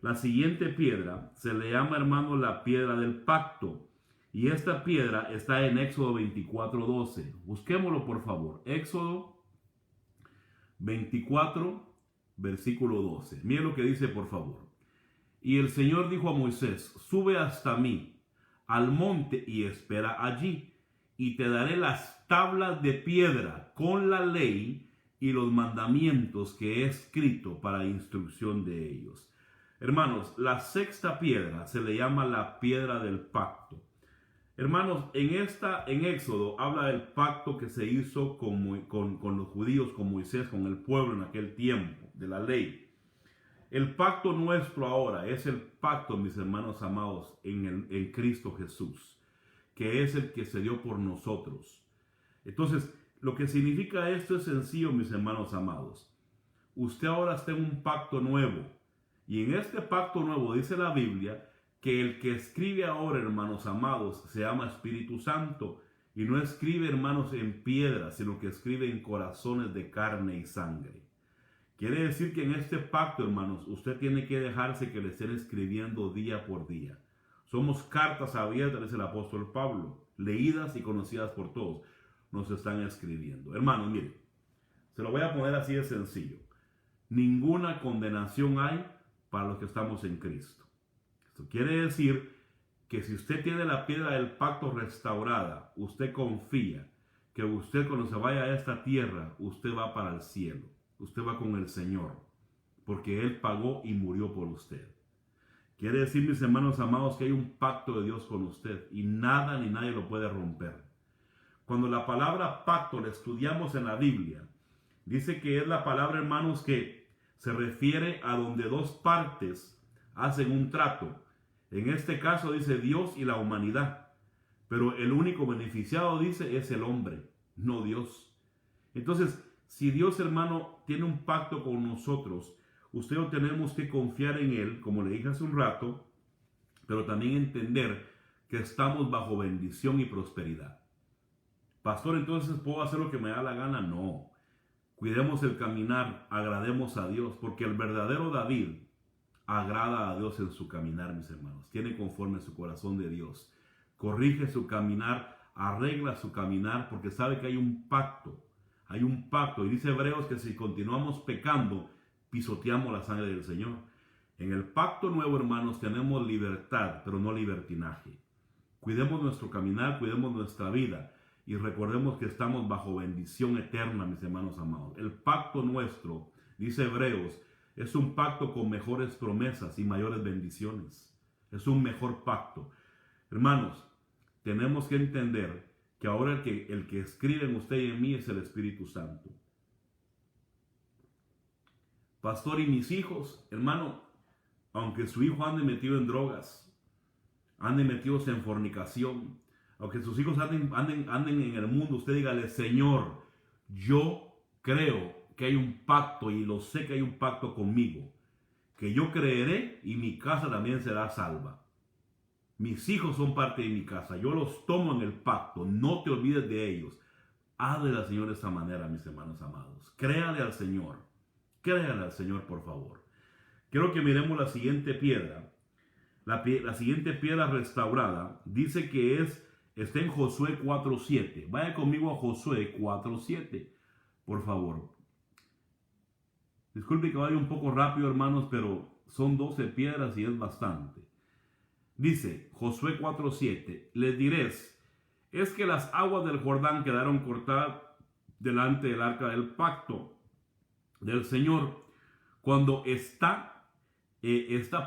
La siguiente piedra se le llama, hermano, la piedra del pacto. Y esta piedra está en Éxodo 24:12. Busquémoslo, por favor. Éxodo 24, versículo 12. Miren lo que dice, por favor. Y el Señor dijo a Moisés, sube hasta mí al monte y espera allí, y te daré las tablas de piedra con la ley y los mandamientos que he escrito para instrucción de ellos. Hermanos, la sexta piedra se le llama la piedra del pacto. Hermanos, en Éxodo habla del pacto que se hizo con los judíos, con Moisés, con el pueblo en aquel tiempo, de la ley. El pacto nuestro ahora es el pacto, mis hermanos amados, en Cristo Jesús, que es el que se dio por nosotros. Entonces, lo que significa esto es sencillo, mis hermanos amados. Usted ahora está en un pacto nuevo. Y en este pacto nuevo dice la Biblia que el que escribe ahora, hermanos amados, se llama Espíritu Santo. Y no escribe, hermanos, en piedra, sino que escribe en corazones de carne y sangre. Quiere decir que en este pacto, hermanos, usted tiene que dejarse que le estén escribiendo día por día. Somos cartas abiertas, dice el apóstol Pablo, leídas y conocidas por todos. Nos están escribiendo. Hermanos, miren, se lo voy a poner así de sencillo. Ninguna condenación hay para los que estamos en Cristo. Esto quiere decir que si usted tiene la piedra del pacto restaurada, usted confía que usted cuando se vaya a esta tierra, usted va para el cielo. Usted va con el Señor, porque Él pagó y murió por usted. Quiere decir, mis hermanos amados, que hay un pacto de Dios con usted y nada ni nadie lo puede romper. Cuando la palabra pacto la estudiamos en la Biblia, dice que es la palabra, hermanos, que se refiere a donde dos partes hacen un trato. En este caso dice Dios y la humanidad, pero el único beneficiado, dice, es el hombre, no Dios. Entonces, si Dios, hermano, tiene un pacto con nosotros, usted o tenemos que confiar en Él, como le dije hace un rato, pero también entender que estamos bajo bendición y prosperidad. Pastor, entonces, ¿puedo hacer lo que me da la gana? No. Cuidemos el caminar, agrademos a Dios, porque el verdadero David agrada a Dios en su caminar, mis hermanos. Tiene conforme su corazón de Dios. Corrige su caminar, arregla su caminar, porque sabe que hay un pacto. Hay un pacto. Y dice Hebreos que si continuamos pecando, pisoteamos la sangre del Señor. En el pacto nuevo, hermanos, tenemos libertad, pero no libertinaje. Cuidemos nuestro caminar, cuidemos nuestra vida. Y recordemos que estamos bajo bendición eterna, mis hermanos amados. El pacto nuestro, dice Hebreos, es un pacto con mejores promesas y mayores bendiciones. Es un mejor pacto. Hermanos, tenemos que entender que ahora el que escribe en usted y en mí es el Espíritu Santo. Pastor, y mis hijos, hermano, aunque su hijo ande metido en drogas, ande metidos en fornicación, aunque sus hijos anden en el mundo, usted dígale, Señor, yo creo que hay un pacto y lo sé que hay un pacto conmigo, que yo creeré y mi casa también será salva. Mis hijos son parte de mi casa, yo los tomo en el pacto, no te olvides de ellos. Háblele al Señor de esta manera, mis hermanos amados. Créale al Señor, por favor. Quiero que miremos la siguiente piedra. La siguiente piedra restaurada dice que está en Josué 4:7. Vaya conmigo a Josué 4:7, por favor. Disculpe que vaya un poco rápido, hermanos, pero son 12 piedras y es bastante. Dice Josué 4:7, les diréis, es que las aguas del Jordán quedaron cortadas delante del arca del pacto del Señor cuando esta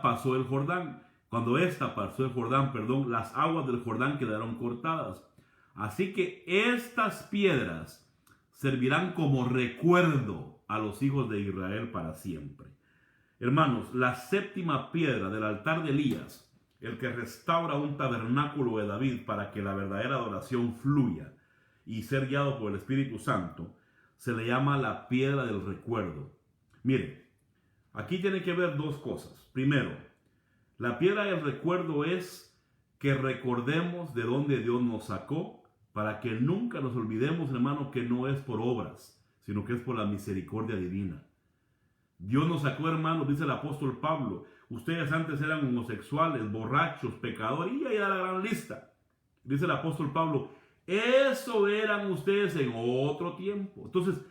pasó el Jordán. Cuando esta pasó el Jordán, las aguas del Jordán quedaron cortadas. Así que estas piedras servirán como recuerdo a los hijos de Israel para siempre. Hermanos, la séptima piedra del altar de Elías, el que restaura un tabernáculo de David para que la verdadera adoración fluya y ser guiado por el Espíritu Santo, se le llama la piedra del recuerdo. Miren, aquí tiene que ver dos cosas. Primero, la piedra del recuerdo es que recordemos de dónde Dios nos sacó, para que nunca nos olvidemos, hermano, que no es por obras, sino que es por la misericordia divina. Dios nos sacó, hermano, dice el apóstol Pablo. Ustedes antes eran homosexuales, borrachos, pecadores, y ahí da la gran lista. Dice el apóstol Pablo, eso eran ustedes en otro tiempo. Entonces,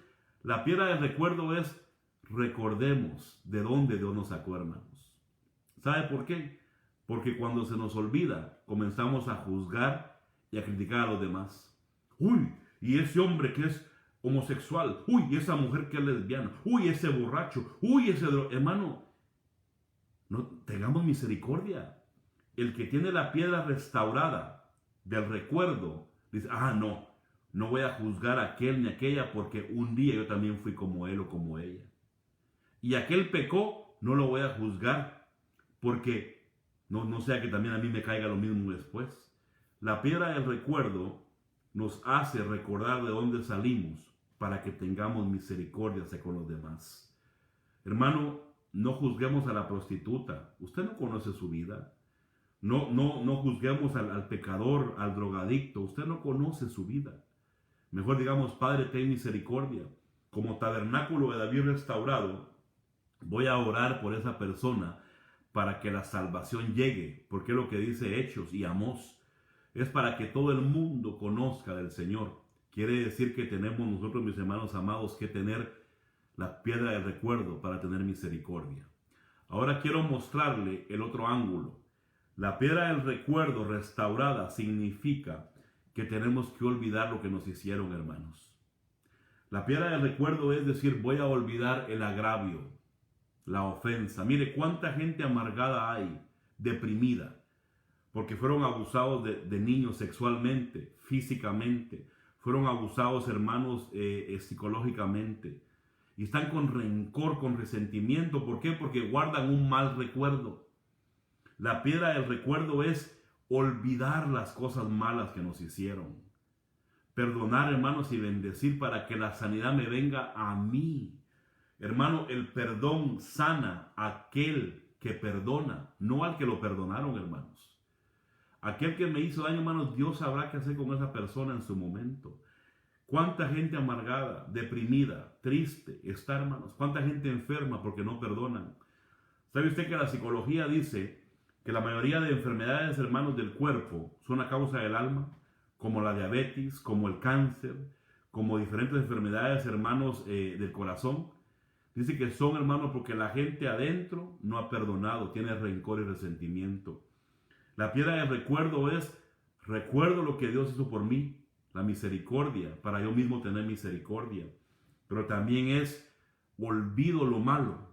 la piedra del recuerdo es, recordemos de dónde Dios nos sacó, hermanos. ¿Sabe por qué? Porque cuando se nos olvida, comenzamos a juzgar y a criticar a los demás. Uy, y ese hombre que es homosexual. Uy, y esa mujer que es lesbiana. Uy, ese borracho. Uy, ese... Hermano, no tengamos misericordia. El que tiene la piedra restaurada del recuerdo, dice, no voy a juzgar a aquel ni a aquella porque un día yo también fui como él o como ella. Y aquel pecó, no lo voy a juzgar porque no sea que también a mí me caiga lo mismo después. La piedra del recuerdo nos hace recordar de dónde salimos para que tengamos misericordia hacia con los demás. Hermano, no juzguemos a la prostituta. Usted no conoce su vida. No juzguemos al pecador, al drogadicto. Usted no conoce su vida. Mejor digamos, Padre, ten misericordia. Como tabernáculo de David restaurado, voy a orar por esa persona para que la salvación llegue. Porque es lo que dice Hechos y Amós. Es para que todo el mundo conozca del Señor. Quiere decir que tenemos nosotros, mis hermanos amados, que tener la piedra del recuerdo para tener misericordia. Ahora quiero mostrarle el otro ángulo. La piedra del recuerdo restaurada significa que tenemos que olvidar lo que nos hicieron, hermanos. La piedra del recuerdo es decir, voy a olvidar el agravio, la ofensa. Mire cuánta gente amargada hay, deprimida, porque fueron abusados de niños sexualmente, físicamente. Fueron abusados, hermanos, psicológicamente. Y están con rencor, con resentimiento. ¿Por qué? Porque guardan un mal recuerdo. La piedra del recuerdo es olvidar las cosas malas que nos hicieron. Perdonar, hermanos, y bendecir para que la sanidad me venga a mí. Hermano, el perdón sana a aquel que perdona, no al que lo perdonaron, hermanos. Aquel que me hizo daño, hermanos, Dios sabrá qué hacer con esa persona en su momento. ¿Cuánta gente amargada, deprimida, triste está, hermanos? ¿Cuánta gente enferma porque no perdonan? ¿Sabe usted que la psicología dice que la mayoría de enfermedades, hermanos, del cuerpo son a causa del alma? Como la diabetes, como el cáncer, como diferentes enfermedades, hermanos, del corazón. Dice que son, hermanos, porque la gente adentro no ha perdonado, tiene rencor y resentimiento. La piedra del recuerdo es, recuerdo lo que Dios hizo por mí, la misericordia, para yo mismo tener misericordia. Pero también es, olvido lo malo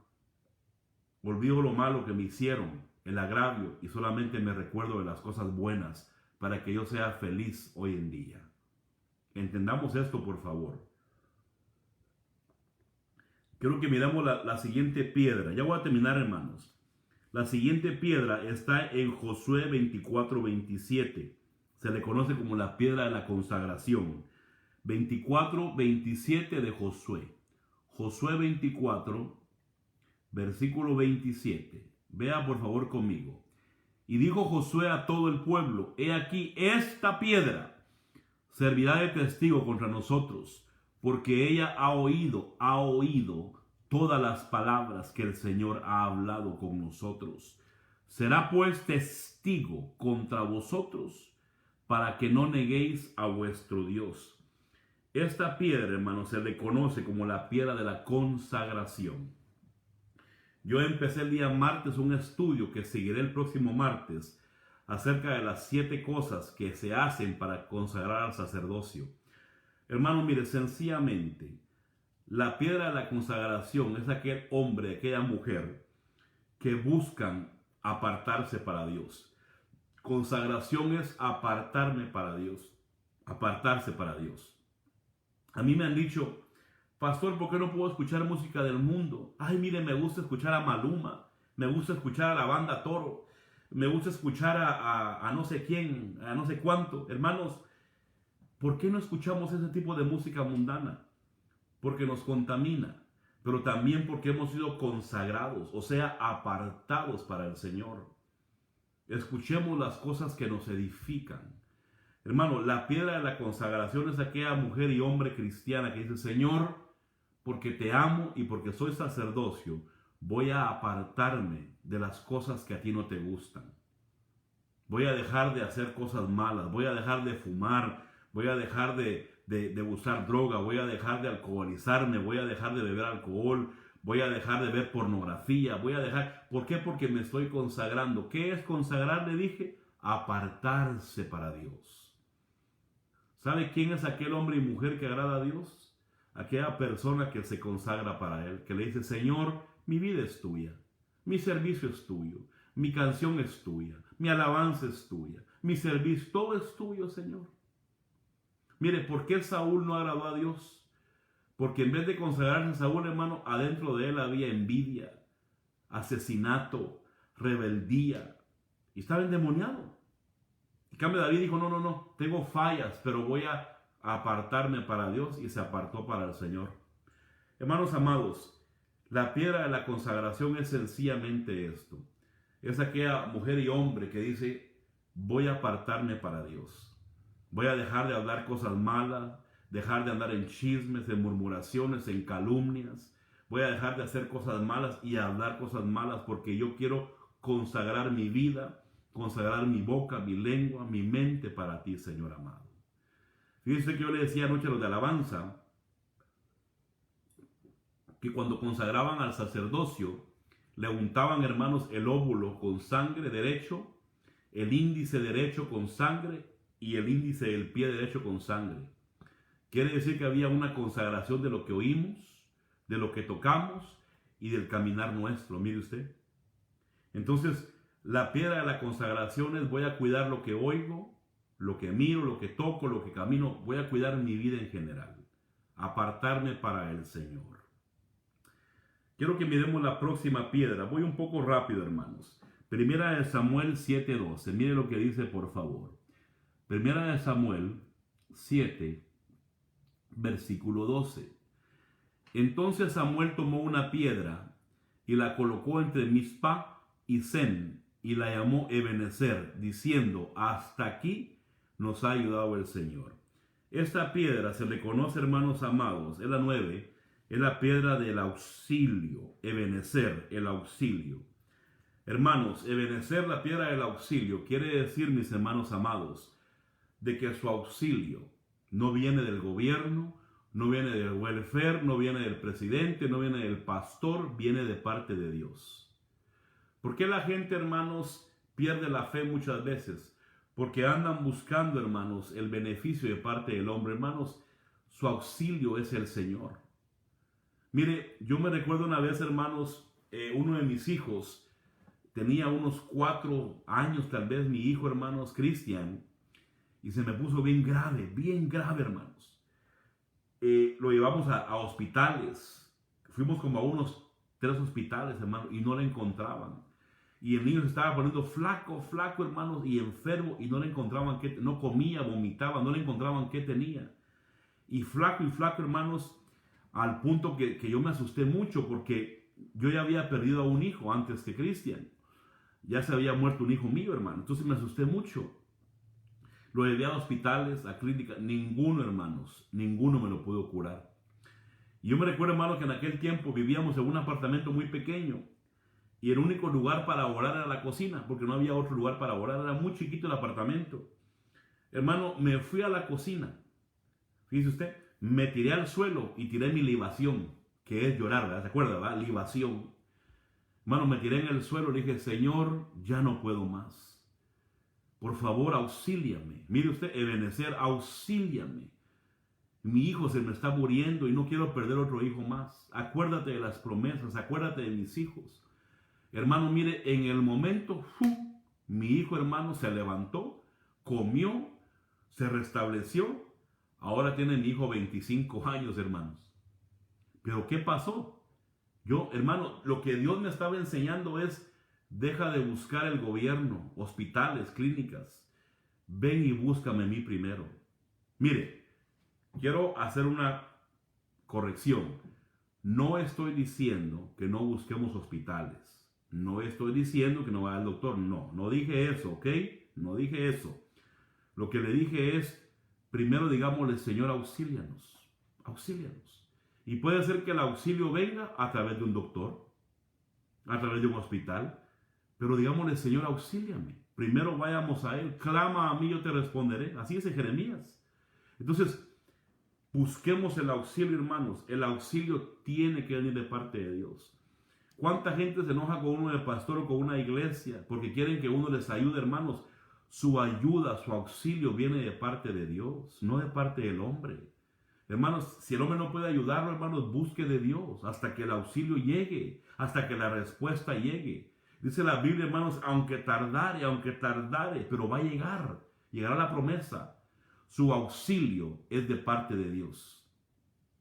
que me hicieron, el agravio, y solamente me recuerdo de las cosas buenas, para que yo sea feliz hoy en día. Entendamos esto, por favor. Quiero que miramos la siguiente piedra. Ya voy a terminar, hermanos. La siguiente piedra está en Josué 24:27. Se le conoce como la piedra de la consagración. 24:27 de Josué. Josué 24, versículo 27. Vea por favor conmigo. Y dijo Josué a todo el pueblo: he aquí, esta piedra servirá de testigo contra nosotros, porque ella ha oído todas las palabras que el Señor ha hablado con nosotros. Será pues testigo contra vosotros, para que no neguéis a vuestro Dios. Esta piedra, hermanos, se le conoce como la piedra de la consagración. Yo empecé el día martes un estudio que seguiré el próximo martes acerca de las 7 cosas que se hacen para consagrar al sacerdocio. Hermano, mire, sencillamente, la piedra de la consagración es aquel hombre, aquella mujer que buscan apartarse para Dios. Consagración es apartarme para Dios, apartarse para Dios. A mí me han dicho: pastor, ¿por qué no puedo escuchar música del mundo? Ay, mire, me gusta escuchar a Maluma, me gusta escuchar a la banda Toro, me gusta escuchar a no sé quién, a no sé cuánto. Hermanos, ¿por qué no escuchamos ese tipo de música mundana? Porque nos contamina, pero también porque hemos sido consagrados, o sea, apartados para el Señor. Escuchemos las cosas que nos edifican. Hermano, la piedra de la consagración es aquella mujer y hombre cristiana que dice: Señor, porque te amo y porque soy sacerdocio, voy a apartarme de las cosas que a ti no te gustan. Voy a dejar de hacer cosas malas, voy a dejar de fumar, voy a dejar de usar droga, voy a dejar de alcoholizarme, voy a dejar de beber alcohol, voy a dejar de ver pornografía, voy a dejar... ¿Por qué? Porque me estoy consagrando. ¿Qué es consagrar? Le dije, apartarse para Dios. ¿Sabe quién es aquel hombre y mujer que agrada a Dios? Aquella persona que se consagra para Él, que le dice, Señor, mi vida es tuya, mi servicio es tuyo, mi canción es tuya, mi alabanza es tuya, mi servicio, todo es tuyo, Señor. Mire, ¿por qué Saúl no agradó a Dios? Porque en vez de consagrarse a Saúl, hermano, adentro de él había envidia, asesinato, rebeldía, y estaba endemoniado. En cambio, David dijo, no, tengo fallas, pero voy a apartarme para Dios, y se apartó para el Señor. Hermanos amados, la piedra de la consagración es sencillamente esto. Es aquella mujer y hombre que dice, voy a apartarme para Dios. Voy a dejar de hablar cosas malas, dejar de andar en chismes, en murmuraciones, en calumnias. Voy a dejar de hacer cosas malas y hablar cosas malas porque yo quiero consagrar mi vida, consagrar mi boca, mi lengua, mi mente para ti, Señor amado. Fíjense que yo le decía anoche a los de alabanza que cuando consagraban al sacerdocio, le untaban, hermanos, el óvulo con sangre derecho, el índice derecho con sangre y el índice del pie derecho con sangre. Quiere decir que había una consagración de lo que oímos, de lo que tocamos y del caminar nuestro. Mire usted. Entonces, la piedra de la consagración es: voy a cuidar lo que oigo, lo que miro, lo que toco, lo que camino. Voy a cuidar mi vida en general. Apartarme para el Señor. Quiero que miremos la próxima piedra. Voy un poco rápido, hermanos. Primera de Samuel 7:12. Mire lo que dice, por favor. Primera de Samuel 7, versículo 12. Entonces Samuel tomó una piedra y la colocó entre Mizpa y Sen y la llamó Ebenezer, diciendo: hasta aquí nos ha ayudado el Señor. Esta piedra se le conoce, hermanos amados, es la 9, es la piedra del auxilio. Ebenezer, el auxilio. Hermanos, Ebenezer, la piedra del auxilio, quiere decir, mis hermanos amados, de que su auxilio no viene del gobierno, no viene del welfare, no viene del presidente, no viene del pastor, viene de parte de Dios. ¿Por qué la gente, hermanos, pierde la fe muchas veces? Porque andan buscando, hermanos, el beneficio de parte del hombre. Hermanos, su auxilio es el Señor. Mire, yo me recuerdo una vez, hermanos, uno de mis hijos tenía unos 4 años, tal vez, mi hijo, hermanos, Cristian, y se me puso bien grave, hermanos. Lo llevamos a hospitales. Fuimos como a unos 3 hospitales, hermanos, y no le encontraban. Y el niño se estaba poniendo flaco, hermanos, y enfermo, y no le encontraban qué, no comía, vomitaba, no le encontraban qué tenía. Y flaco, hermanos, al punto que yo me asusté mucho, porque yo ya había perdido a un hijo antes que Cristian. Ya se había muerto un hijo mío, hermano. Entonces me asusté mucho. Lo llevé a hospitales, a clínicas. Ninguno, hermanos, ninguno me lo pudo curar. Y yo me recuerdo, hermano, que en aquel tiempo vivíamos en un apartamento muy pequeño. Y el único lugar para orar era la cocina, porque no había otro lugar para orar. Era muy chiquito el apartamento. Hermano, me fui a la cocina. Fíjese usted, me tiré al suelo y tiré mi libación, que es llorar, ¿verdad? ¿Se acuerda, verdad? Libación. Hermano, me tiré en el suelo y dije: Señor, ya no puedo más. Por favor, auxíliame. Mire usted, Ebenezer, auxíliame. Mi hijo se me está muriendo y no quiero perder otro hijo más. Acuérdate de las promesas, acuérdate de mis hijos. Hermano, mire, en el momento, mi hijo, hermano, se levantó, comió, se restableció. Ahora tiene mi hijo 25 años, hermanos. Pero ¿qué pasó? Yo, hermano, lo que Dios me estaba enseñando es: deja de buscar el gobierno, hospitales, clínicas. Ven y búscame a mí primero. Mire, quiero hacer una corrección. No estoy diciendo que no busquemos hospitales. No estoy diciendo que no vaya al doctor. No dije eso, ¿ok? No dije eso. Lo que le dije es: primero digámosle: Señor, auxílianos. Auxílianos. Y puede ser que el auxilio venga a través de un doctor, a través de un hospital. Pero digámosle: Señor, auxíliame. Primero vayamos a Él. Clama a mí, yo te responderé. Así es en Jeremías. Entonces, Busquemos el auxilio, hermanos. El auxilio tiene que venir de parte de Dios. ¿Cuánta gente se enoja con uno de pastor o con una iglesia porque quieren que uno les ayude, hermanos? Su ayuda, su auxilio viene de parte de Dios, no de parte del hombre. Hermanos, si el hombre no puede ayudarlo, hermanos, busque de Dios hasta que el auxilio llegue, hasta que la respuesta llegue. Dice la Biblia, hermanos, aunque tardare, pero va a llegar, llegará la promesa. Su auxilio es de parte de Dios.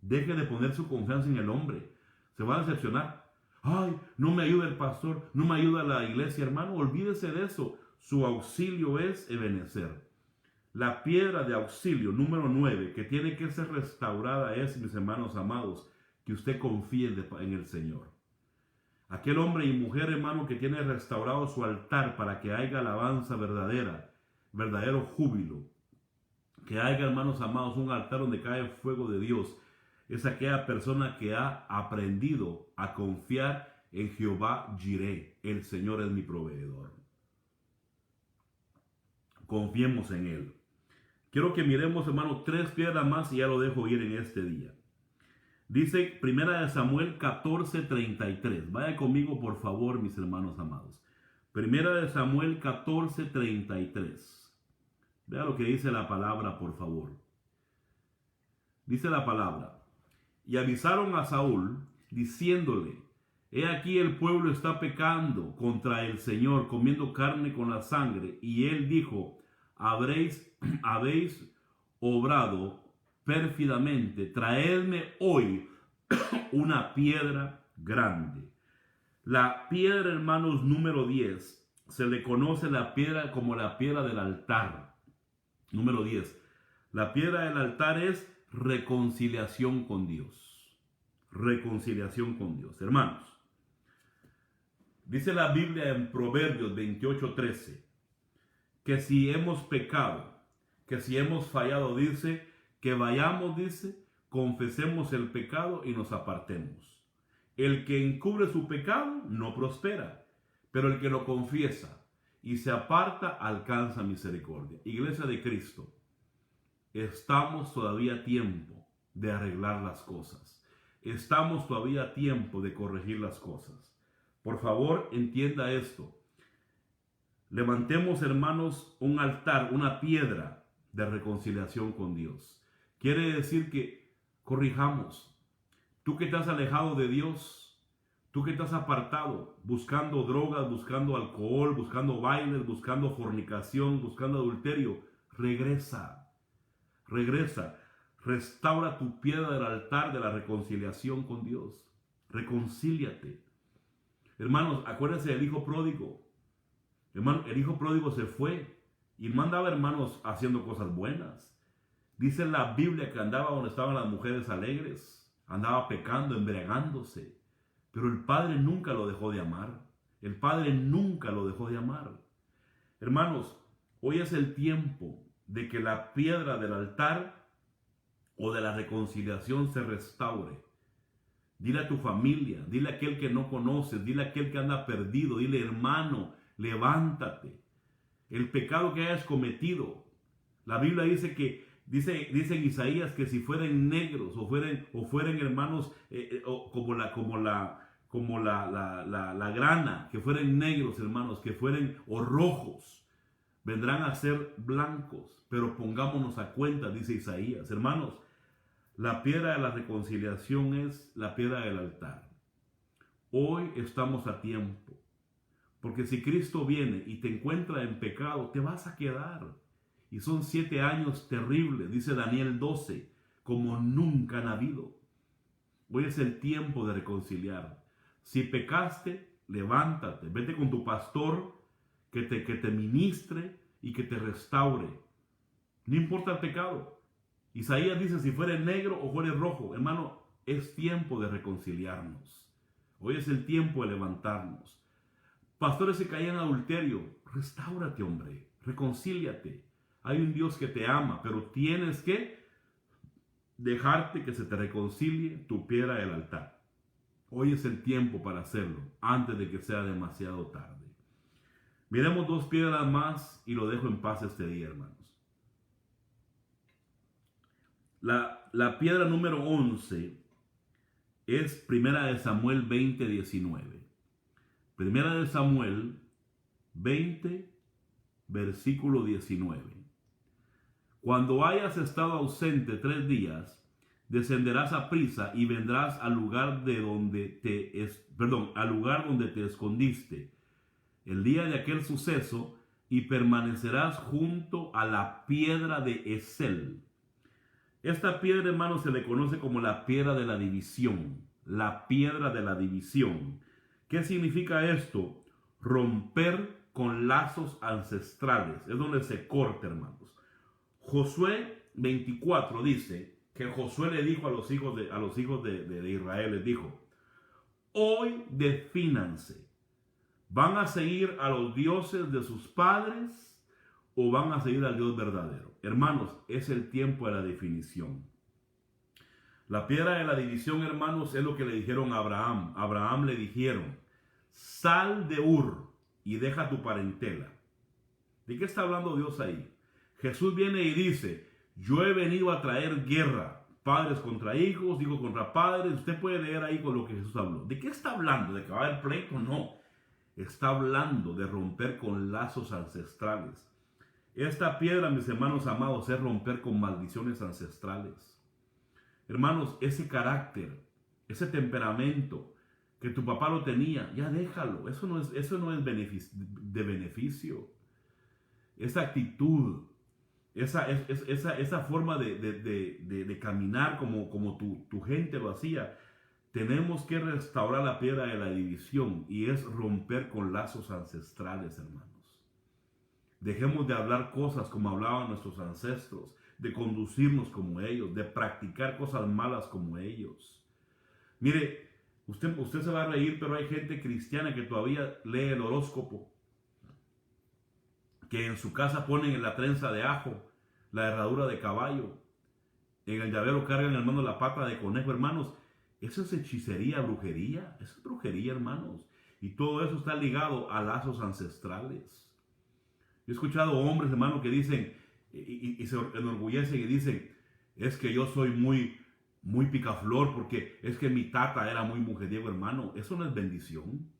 Deje de poner su confianza en el hombre. Se va a decepcionar. Ay, no me ayuda el pastor, no me ayuda la iglesia, hermano. Olvídese de eso. Su auxilio es Ebenezer. La piedra de auxilio número 9 que tiene que ser restaurada es, mis hermanos amados, que usted confíe en el Señor. Aquel hombre y mujer, hermano, que tiene restaurado su altar para que haya alabanza verdadera, verdadero júbilo, que haya, hermanos amados, un altar donde cae el fuego de Dios, es aquella persona que ha aprendido a confiar en Jehová Jireh. El Señor es mi proveedor. Confiemos en Él. Quiero que miremos, hermano, 3 piedras más y ya lo dejo ir en este día. Dice 1 Samuel 14:33. Vaya conmigo, por favor, mis hermanos amados. 1 Samuel 14:33. Vea lo que dice la palabra, por favor. Dice la palabra: y avisaron a Saúl, diciéndole: he aquí el pueblo está pecando contra el Señor, comiendo carne con la sangre. Y él dijo: habéis obrado pérfidamente, traedme hoy una piedra grande. La piedra, hermanos, número 10, se le conoce la piedra como la piedra del altar. Número 10, la piedra del altar es reconciliación con Dios. Reconciliación con Dios. Hermanos, dice la Biblia en Proverbios 28:13, que si hemos pecado, que si hemos fallado, dice, que vayamos, dice, confesemos el pecado y nos apartemos. El que encubre su pecado no prospera, pero el que lo confiesa y se aparta alcanza misericordia. Iglesia de Cristo, estamos todavía a tiempo de arreglar las cosas. Estamos todavía a tiempo de corregir las cosas. Por favor, entienda esto. Levantemos, hermanos, un altar, una piedra de reconciliación con Dios. Quiere decir que corrijamos. Tú que te has alejado de Dios, tú que te has apartado, buscando drogas, buscando alcohol, buscando bailes, buscando fornicación, buscando adulterio, regresa. Regresa. Restaura tu piedra del altar de la reconciliación con Dios. Reconcíliate. Hermanos, acuérdense del hijo pródigo. Hermano, el hijo pródigo se fue y no andaba, hermanos, haciendo cosas buenas. Dice la Biblia que andaba donde estaban las mujeres alegres, andaba pecando, embriagándose. Pero el Padre nunca lo dejó de amar. El Padre nunca lo dejó de amar. Hermanos, hoy es el tiempo de que la piedra del altar o de la reconciliación se restaure. Dile a tu familia, dile a aquel que no conoces, dile a aquel que anda perdido, dile: hermano, levántate. El pecado que hayas cometido, la Biblia dice que dice en Isaías que si fueran negros o fueran hermanos como la grana, que fueran negros, hermanos, que fueran o rojos, vendrán a ser blancos. Pero pongámonos a cuenta, dice Isaías, hermanos, la piedra de la reconciliación es la piedra del altar. Hoy estamos a tiempo. Porque si Cristo viene y te encuentra en pecado, te vas a quedar. Y son 7 años terribles, dice Daniel 12, como nunca han habido. Hoy es el tiempo de reconciliar. Si pecaste, levántate. Vete con tu pastor que te ministre y que te restaure. No importa el pecado. Isaías dice: si fuere negro o fuere rojo, hermano, es tiempo de reconciliarnos. Hoy es el tiempo de levantarnos. Pastores se caían en adulterio. Restáurate, hombre. Reconcíliate. Hay un Dios que te ama, pero tienes que dejarte que se te reconcilie tu piedra del altar. Hoy es el tiempo para hacerlo, antes de que sea demasiado tarde. Miremos 2 piedras más y lo dejo en paz este día, hermanos. La piedra número 11 es Primera de Samuel 20:19. Primera de Samuel 20, versículo 19. Cuando hayas estado ausente 3 días, descenderás a prisa y vendrás al lugar al lugar donde te escondiste el día de aquel suceso, y permanecerás junto a la piedra de Esel. Esta piedra, hermano, se le conoce como la piedra de la división. La piedra de la división. ¿Qué significa esto? Romper con lazos ancestrales. Es donde se corta, hermanos. Josué 24 dice que Josué le dijo a los hijos de Israel, les dijo: hoy defínanse. ¿Van a seguir a los dioses de sus padres o van a seguir al Dios verdadero? Hermanos, es el tiempo de la definición. La piedra de la división, hermanos, es lo que le dijeron a Abraham. A Abraham le dijeron: sal de Ur y deja tu parentela. ¿De qué está hablando Dios ahí? Jesús viene y dice: yo he venido a traer guerra, padres contra hijos, hijos contra padres. Usted puede leer ahí con lo que Jesús habló. ¿De qué está hablando? ¿De que va a haber pleito? No. Está hablando de romper con lazos ancestrales. Esta piedra, mis hermanos amados, es romper con maldiciones ancestrales. Hermanos, ese carácter, ese temperamento que tu papá lo tenía, ya déjalo. Eso no es de beneficio. Esa actitud, esa forma de caminar como tu gente lo hacía. Tenemos que restaurar la piedra de la división, y es romper con lazos ancestrales, hermanos. Dejemos de hablar cosas como hablaban nuestros ancestros, de conducirnos como ellos, de practicar cosas malas como ellos. Mire, usted se va a reír, pero hay gente cristiana que todavía lee el horóscopo, que en su casa ponen en la trenza de ajo, la herradura de caballo, en el llavero cargan, hermano, la pata de conejo. Hermanos, eso es hechicería, brujería. Eso es brujería, hermanos. Y todo eso está ligado a lazos ancestrales. Yo he escuchado hombres, hermanos, que dicen y se enorgullecen y dicen: es que yo soy muy picaflor porque es que mi tata era muy mujeriego. Hermano, eso no es bendición.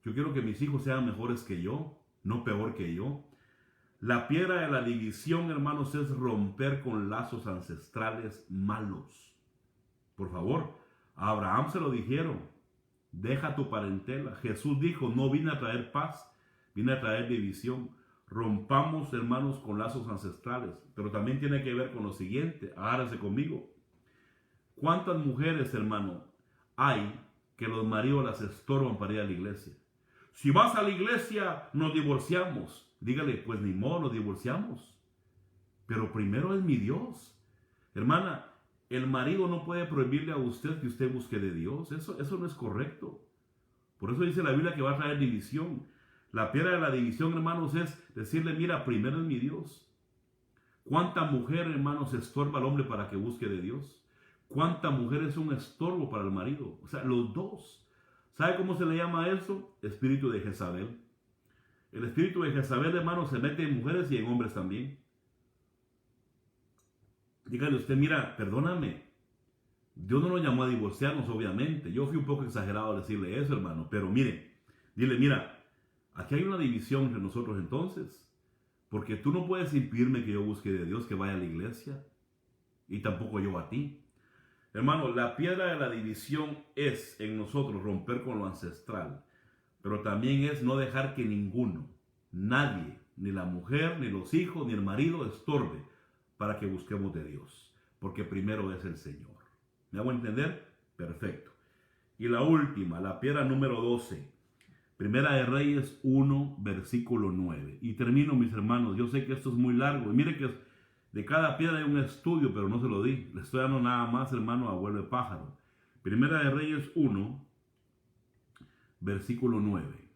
Yo quiero que mis hijos sean mejores que yo, no peor que yo. La piedra de la división, hermanos, es romper con lazos ancestrales malos. Por favor, a Abraham se lo dijeron: deja tu parentela. Jesús dijo: no vine a traer paz, vine a traer división. Rompamos, hermanos, con lazos ancestrales. Pero también tiene que ver con lo siguiente. Agárrense conmigo. ¿Cuántas mujeres, hermano, hay que los maridos las estorban para ir a la iglesia? Si vas a la iglesia, nos divorciamos. Dígale: pues ni modo, nos divorciamos. Pero primero es mi Dios. Hermana, el marido no puede prohibirle a usted que usted busque de Dios. Eso no es correcto. Por eso dice la Biblia que va a traer división. La piedra de la división, hermanos, es decirle: mira, primero es mi Dios. ¿Cuánta mujer, hermanos, estorba al hombre para que busque de Dios? ¿Cuánta mujer es un estorbo para el marido? O sea, los dos. ¿Sabe cómo se le llama eso? Espíritu de Jezabel. El espíritu de Jezabel, hermanos, se mete en mujeres y en hombres también. Dígale usted: mira, perdóname, Dios no nos llamó a divorciarnos, obviamente. Yo fui un poco exagerado al decirle eso, hermano. Pero mire, dile: mira, aquí hay una división entre nosotros entonces. Porque tú no puedes impedirme que yo busque de Dios, que vaya a la iglesia. Y tampoco yo a ti. Hermano, la piedra de la división es en nosotros romper con lo ancestral. Pero también es no dejar que ninguno, nadie, ni la mujer, ni los hijos, ni el marido estorbe para que busquemos de Dios. Porque primero es el Señor. ¿Me hago entender? Perfecto. Y la última, la piedra número 12. Primera de Reyes 1, versículo 9. Y termino, mis hermanos. Yo sé que esto es muy largo. Y mire que de cada piedra hay un estudio, pero no se lo di. Le estoy dando nada más, hermano, a vuelo de pájaro. Primera de Reyes 1, versículo 9.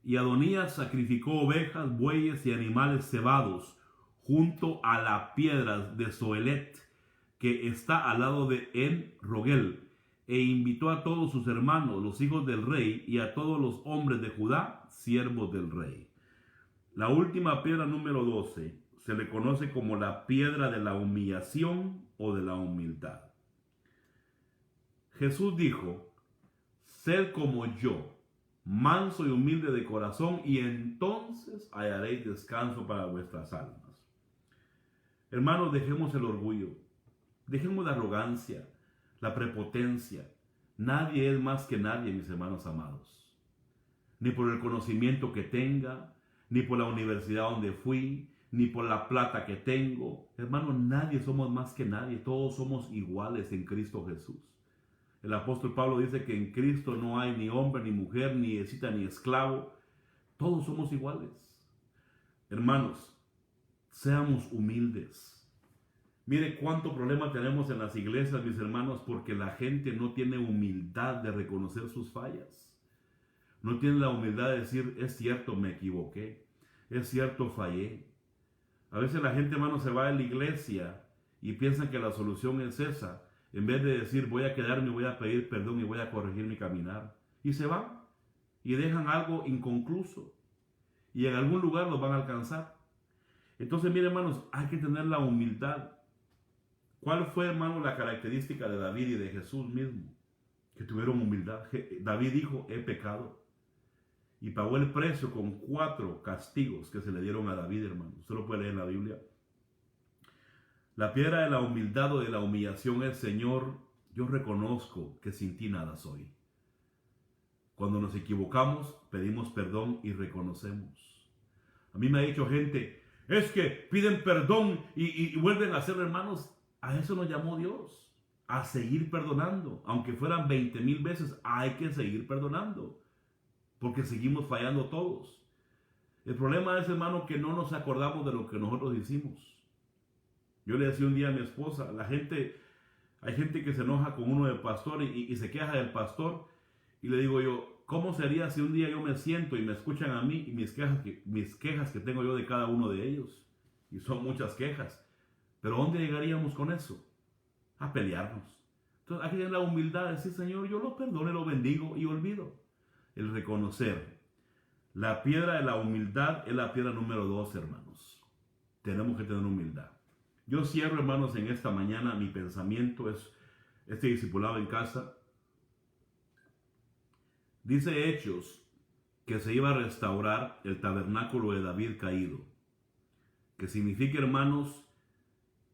Y Adonías sacrificó ovejas, bueyes y animales cebados junto a la piedra de Zoelet, que está al lado de En Rogel, e invitó a todos sus hermanos, los hijos del rey, y a todos los hombres de Judá, siervos del rey. La última piedra número 12 se le conoce como la piedra de la humillación o de la humildad. Jesús dijo: sed como yo, manso y humilde de corazón, y entonces hallaréis descanso para vuestras almas. Hermanos, dejemos el orgullo, dejemos la arrogancia, la prepotencia. Nadie es más que nadie, mis hermanos amados. Ni por el conocimiento que tenga, ni por la universidad donde fui, ni por la plata que tengo. Hermanos, nadie somos más que nadie. Todos somos iguales en Cristo Jesús. El apóstol Pablo dice que en Cristo no hay ni hombre, ni mujer, ni escita, ni esclavo. Todos somos iguales. Hermanos, seamos humildes. Mire cuánto problema tenemos en las iglesias, mis hermanos, porque la gente no tiene humildad de reconocer sus fallas. No tiene la humildad de decir: es cierto, me equivoqué. Es cierto, fallé. A veces la gente, hermano, se va a la iglesia y piensa que la solución es esa. En vez de decir: voy a quedarme, voy a pedir perdón y voy a corregir mi caminar. Y se van y dejan algo inconcluso. Y en algún lugar los van a alcanzar. Entonces, mire, hermanos, hay que tener la humildad. ¿Cuál fue, hermano, la característica de David y de Jesús mismo? Que tuvieron humildad. David dijo: he pecado. Y pagó el precio con 4 castigos que se le dieron a David, hermano. Usted lo puede leer en la Biblia. La piedra de la humildad o de la humillación es: Señor, yo reconozco que sin ti nada soy. Cuando nos equivocamos, pedimos perdón y reconocemos. A mí me ha dicho gente: es que piden perdón y vuelven a hacerlo, hermanos. A eso nos llamó Dios, a seguir perdonando. Aunque fueran 20,000 veces, hay que seguir perdonando, porque seguimos fallando todos. El problema es, hermano, que no nos acordamos de lo que nosotros hicimos. Yo le decía un día a mi esposa: hay gente que se enoja con uno del pastor y se queja del pastor. Y le digo yo: ¿cómo sería si un día yo me siento y me escuchan a mí y mis quejas que tengo yo de cada uno de ellos? Y son muchas quejas. ¿Pero dónde llegaríamos con eso? A pelearnos. Entonces hay que tener la humildad de decir: Señor, yo lo perdono, lo bendigo y olvido. El reconocer. La piedra de la humildad es la piedra número 2, hermanos. Tenemos que tener humildad. Yo cierro, hermanos, en esta mañana mi pensamiento es este discipulado en casa. Dice Hechos que se iba a restaurar el tabernáculo de David caído. Que significa, hermanos,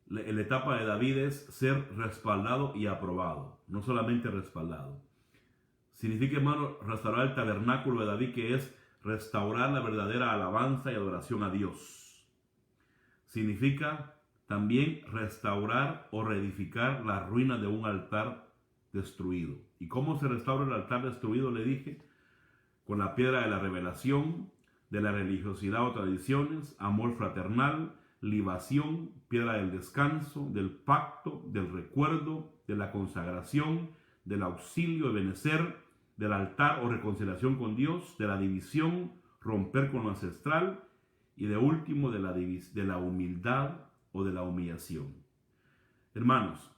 la etapa de David es ser respaldado y aprobado. No solamente respaldado. Significa, hermano, restaurar el tabernáculo de David, que es restaurar la verdadera alabanza y adoración a Dios. Significa también restaurar o reedificar las ruinas de un altar destruido. ¿Y cómo se restaura el altar destruido? Le dije: con la piedra de la revelación, de la religiosidad o tradiciones, amor fraternal, libación, piedra del descanso, del pacto, del recuerdo, de la consagración, del auxilio, de benecer, del altar o reconciliación con Dios, de la división, romper con lo ancestral, y de último de la humildad o de la humillación. Hermanos,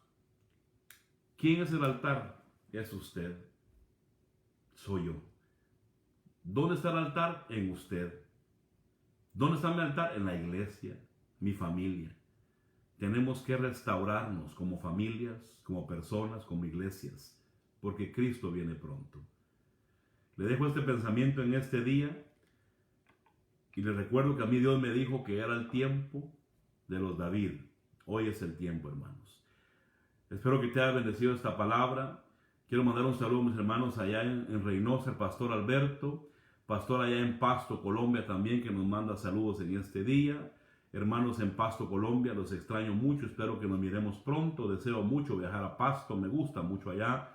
¿quién es el altar? Es usted. Soy yo. ¿Dónde está el altar? En usted. ¿Dónde está mi altar? En la iglesia, mi familia. Tenemos que restaurarnos como familias, como personas, como iglesias, porque Cristo viene pronto. Le dejo este pensamiento en este día y le recuerdo que a mí Dios me dijo que era el tiempo de los David. Hoy es el tiempo, hermanos. Espero que te haya bendecido esta palabra. Quiero mandar un saludo a mis hermanos allá en Reynosa, el pastor Alberto, pastor allá en Pasto, Colombia también, que nos manda saludos en este día. Hermanos en Pasto, Colombia, los extraño mucho, espero que nos miremos pronto. Deseo mucho viajar a Pasto, me gusta mucho allá.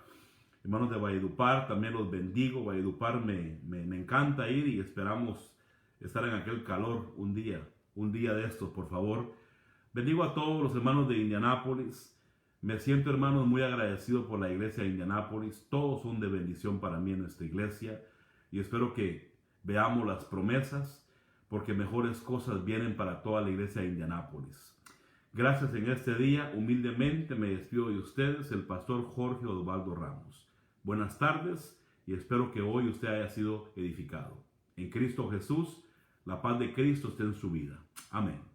Hermanos de Valledupar, también los bendigo. Valledupar me encanta ir y esperamos estar en aquel calor un día de estos, por favor. Bendigo a todos los hermanos de Indianápolis. Me siento, hermanos, muy agradecido por la iglesia de Indianápolis. Todos son de bendición para mí en nuestra iglesia. Y espero que veamos las promesas, porque mejores cosas vienen para toda la iglesia de Indianápolis. Gracias en este día. Humildemente me despido de ustedes, el pastor Jorge Osvaldo Ramos. Buenas tardes y espero que hoy usted haya sido edificado. En Cristo Jesús, la paz de Cristo esté en su vida. Amén.